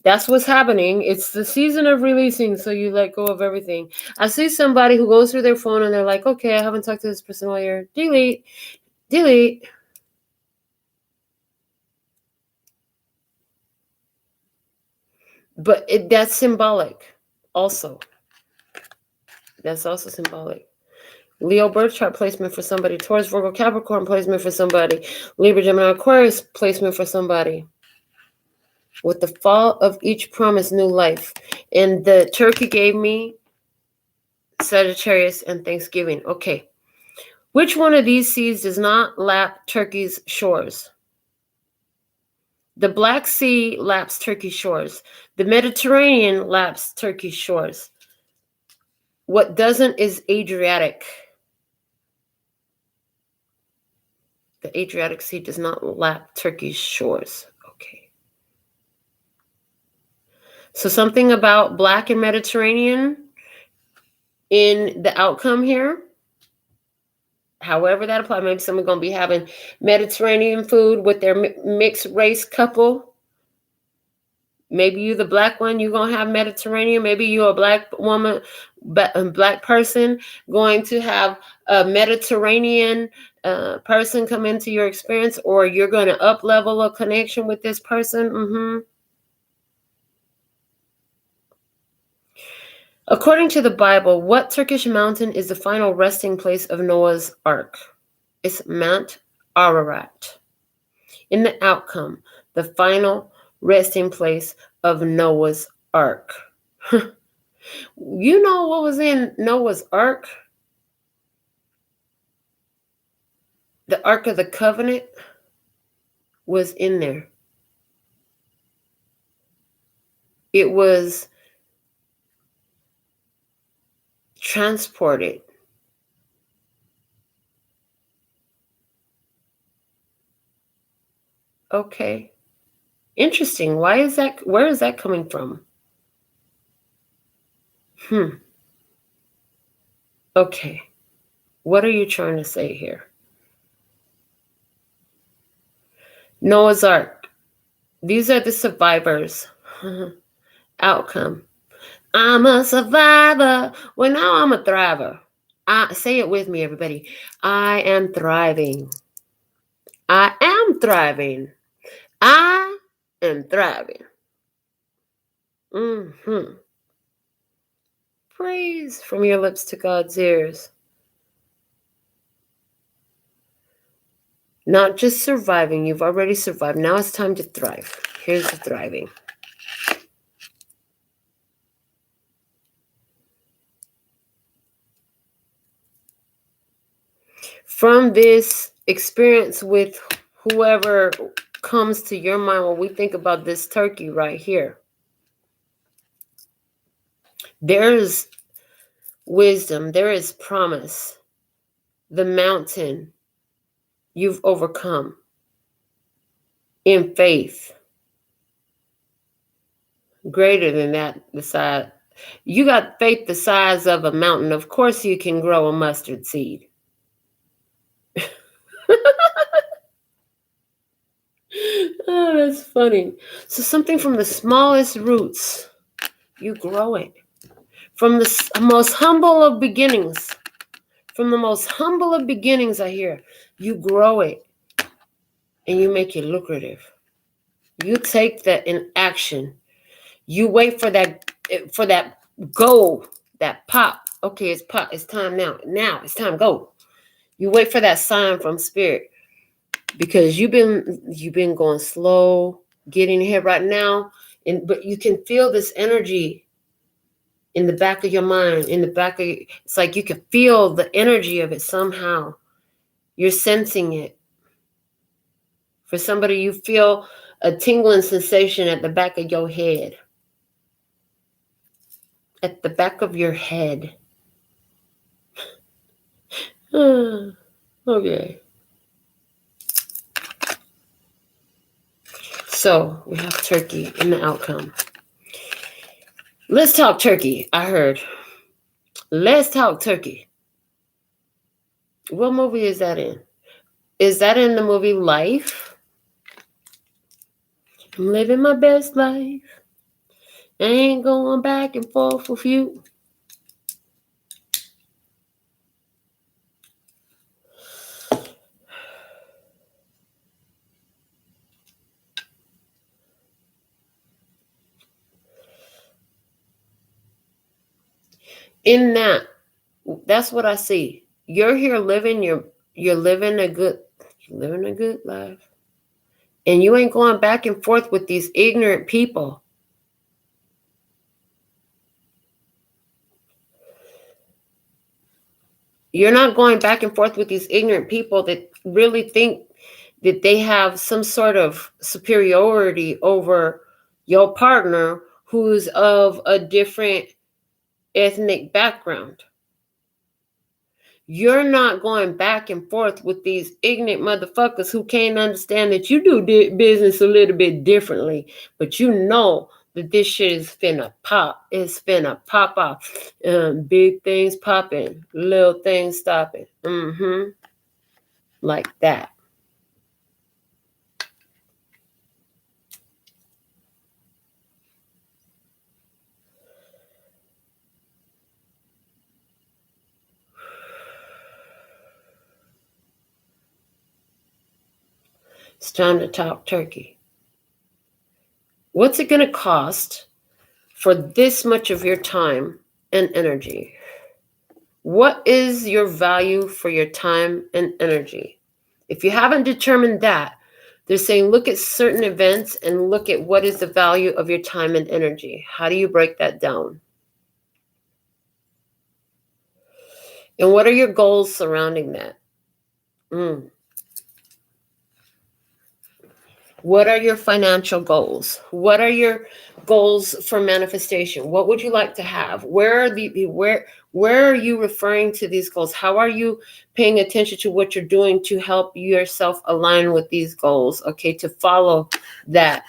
that's what's happening. It's the season of releasing, so you let go of everything. I see somebody who goes through their phone and they're like, okay, I haven't talked to this person all year. Delete. But that's symbolic also. That's also symbolic. Leo birth chart placement for somebody. Taurus, Virgo, Capricorn placement for somebody. Libra, Gemini, Aquarius placement for somebody. With the fall of each promise, new life. And the turkey gave me Sagittarius and Thanksgiving. Okay. Which one of these seas does not lap Turkey's shores? The Black Sea laps Turkey's shores. The Mediterranean laps Turkey's shores. What doesn't is Adriatic. The Adriatic Sea does not lap Turkey's shores. Okay. So something about Black and Mediterranean in the outcome here. However that applies. Maybe someone's going to be having Mediterranean food with their mixed race couple. Maybe you the Black one, you're going to have Mediterranean. Maybe you're a Black woman, Black person going to have a Mediterranean person come into your experience, or you're going to up level a connection with this person. According to the Bible, what Turkish mountain is the final resting place of Noah's Ark? It's Mount Ararat. In the outcome, the final resting place of Noah's Ark. You know what was in Noah's Ark? The Ark of the Covenant was in there. It was transported. Okay. Interesting. Why is that? Where is that coming from? Okay. What are you trying to say here? Noah's Ark. These are the survivors. Outcome. I'm a survivor. Well, now I'm a thriver. Say it with me, everybody. I am thriving. I am thriving. I am thriving. Praise from your lips to God's ears. Not just surviving. You've already survived. Now it's time to thrive. Here's the thriving. from this experience with whoever comes to your mind when we think about this turkey right here. There is wisdom. There is promise. The mountain you've overcome in faith. Greater than that, the size. You got faith the size of a mountain. Of course you can grow a mustard seed. Oh, that's funny. So something from the smallest roots, you grow it. From the most humble of beginnings, I hear, you grow it and you make it lucrative. You take that in action. You wait for that go, that pop. Okay, it's pop. It's time now. Now it's time. Go. You wait for that sign from spirit because you've been going slow, getting here right now, but you can feel this energy in the back of your mind, it's like you can feel the energy of it somehow. You're sensing it. For somebody, you feel a tingling sensation at the back of your head. At the back of your head. Okay. So we have turkey in the outcome. Let's talk turkey, I heard. Let's talk turkey. What movie is that in? Is that in the movie Life? I'm living my best life. I ain't going back and forth with you. In that's what I see. You're here living you're living a good life. And you ain't going back and forth with these ignorant people. You're not going back and forth with these ignorant people that really think that they have some sort of superiority over your partner who's of a different ethnic background. You're not going back and forth with these ignorant motherfuckers who can't understand that you do business a little bit differently, but you know that this shit is finna pop. It's finna pop off. Big things popping, little things stopping. Like that. It's time to talk turkey. What's it going to cost for this much of your time and energy? What is your value for your time and energy? If you haven't determined that, they're saying look at certain events and look at what is the value of your time and energy. How do you break that down? And what are your goals surrounding that? What are your financial goals? What are your goals for manifestation? What would you like to have? Where are you referring to these goals? How are you paying attention to what you're doing to help yourself align with these goals? Okay, to follow that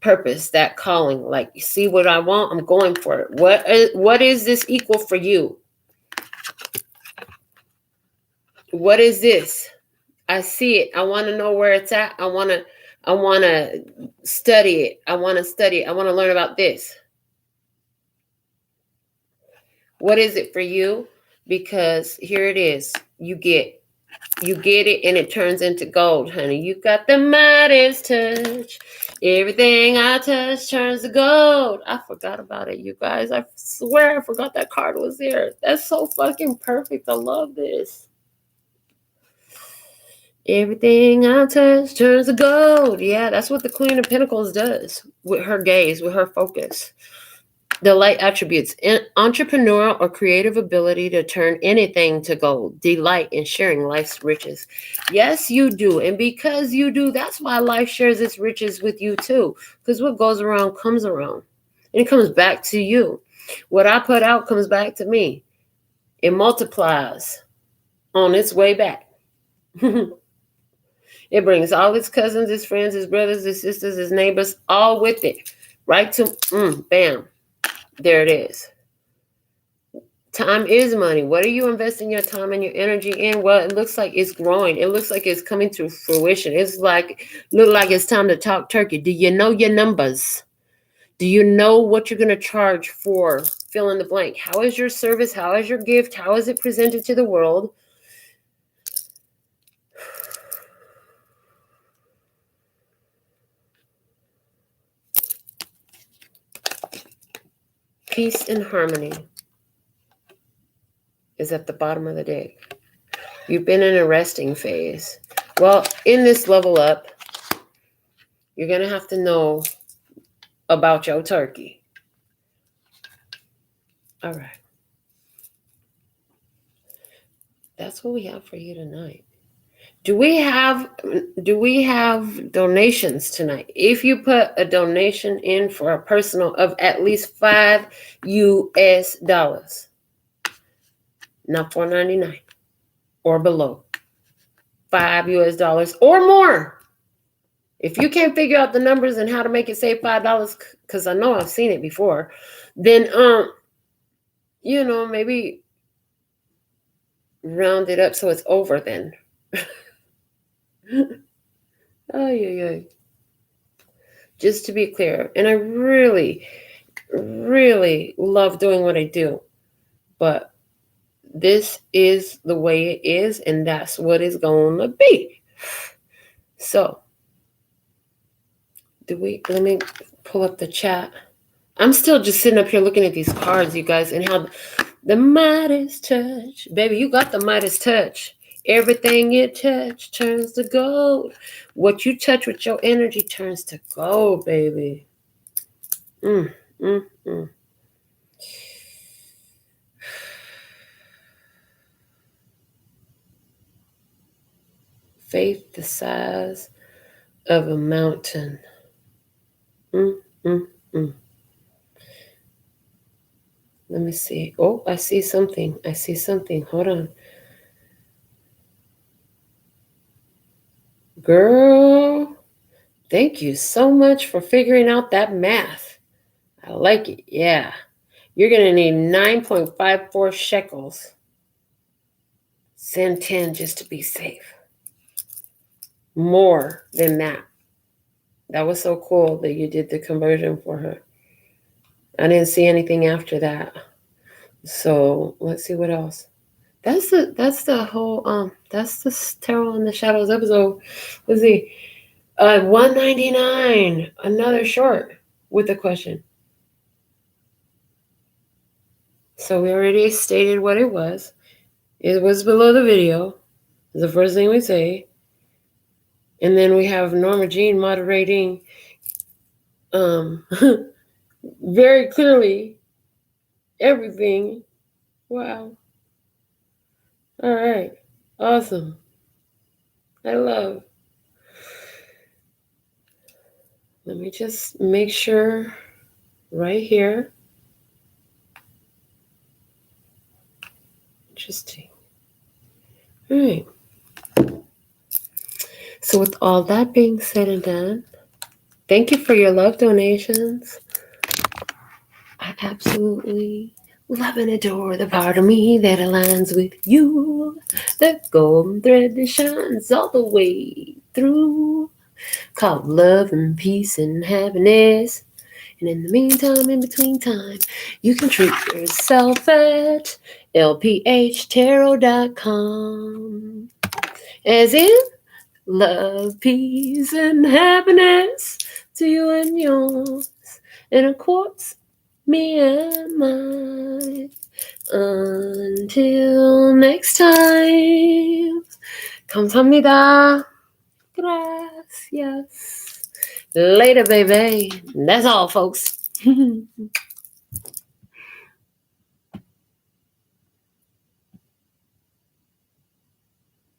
purpose, that calling. Like, you see what I want? I'm going for it. What is this equal for you? What is this? I see it. I want to know where it's at. I want to study it. I want to learn about this. What is it for you? Because here it is. You get it and it turns into gold, honey. You got the Midas touch. Everything I touch turns to gold. I forgot about it, you guys. I swear I forgot that card was there. That's so fucking perfect. I love this. Everything I touch turns to gold. Yeah, that's what the Queen of Pentacles does with her gaze, with her focus. The light attributes: entrepreneurial or creative ability to turn anything to gold. Delight in sharing life's riches. Yes, you do. And because you do, that's why life shares its riches with you too. Because what goes around comes around. And it comes back to you. What I put out comes back to me. It multiplies on its way back. It brings all its cousins, its friends, its brothers, its sisters, its neighbors, all with it. Right to, bam. There it is. Time is money. What are you investing your time and your energy in? Well, it looks like it's growing. It looks like it's coming to fruition. Look like it's time to talk turkey. Do you know your numbers? Do you know what you're going to charge for fill in the blank? How is your service? How is your gift? How is it presented to the world? Peace and harmony is at the bottom of the deck. You've been in a resting phase. Well, in this level up, you're going to have to know about your turkey. All right. That's what we have for you tonight. Do we have donations tonight? If you put a donation in for a personal of at least $5 US, not $4.99 or below, $5 US or more. If you can't figure out the numbers and how to make it say $5, because I know I've seen it before, then maybe round it up so it's over then. Oh, yeah. Just to be clear, and I really, really love doing what I do, but this is the way it is, and that's what it's going to be. So, let me pull up the chat. I'm still just sitting up here looking at these cards, you guys, and how the Midas touch. Baby, you got the Midas touch. Everything you touch turns to gold. What you touch with your energy turns to gold, baby. Faith the size of a mountain. Let me see. Oh, I see something. Hold on. Girl, thank you so much for figuring out that math. I like it. Yeah. You're going to need 9.54 shekels. Send 10 just to be safe. More than that. That was so cool that you did the conversion for her. I didn't see anything after that. So let's see what else. That's the Tarot in the Shadows episode. Let's see. 199. Another short with a question. So we already stated what it was. It was below the video. It's the first thing we say. And then we have Norma Jean moderating very clearly everything. Wow. All right. Awesome. I love. Let me just make sure right here. Interesting. All right. So with all that being said and done, thank you for your love donations. I absolutely love and adore the part of me that aligns with you. The golden thread that shines all the way through, called love and peace and happiness. And in the meantime, in between time, you can treat yourself at LPHtarot.com. As in, love, peace, and happiness to you and yours. And of course, me and mine. Until next time. Kamsahamnida. Gracias. Later, baby. That's all, folks.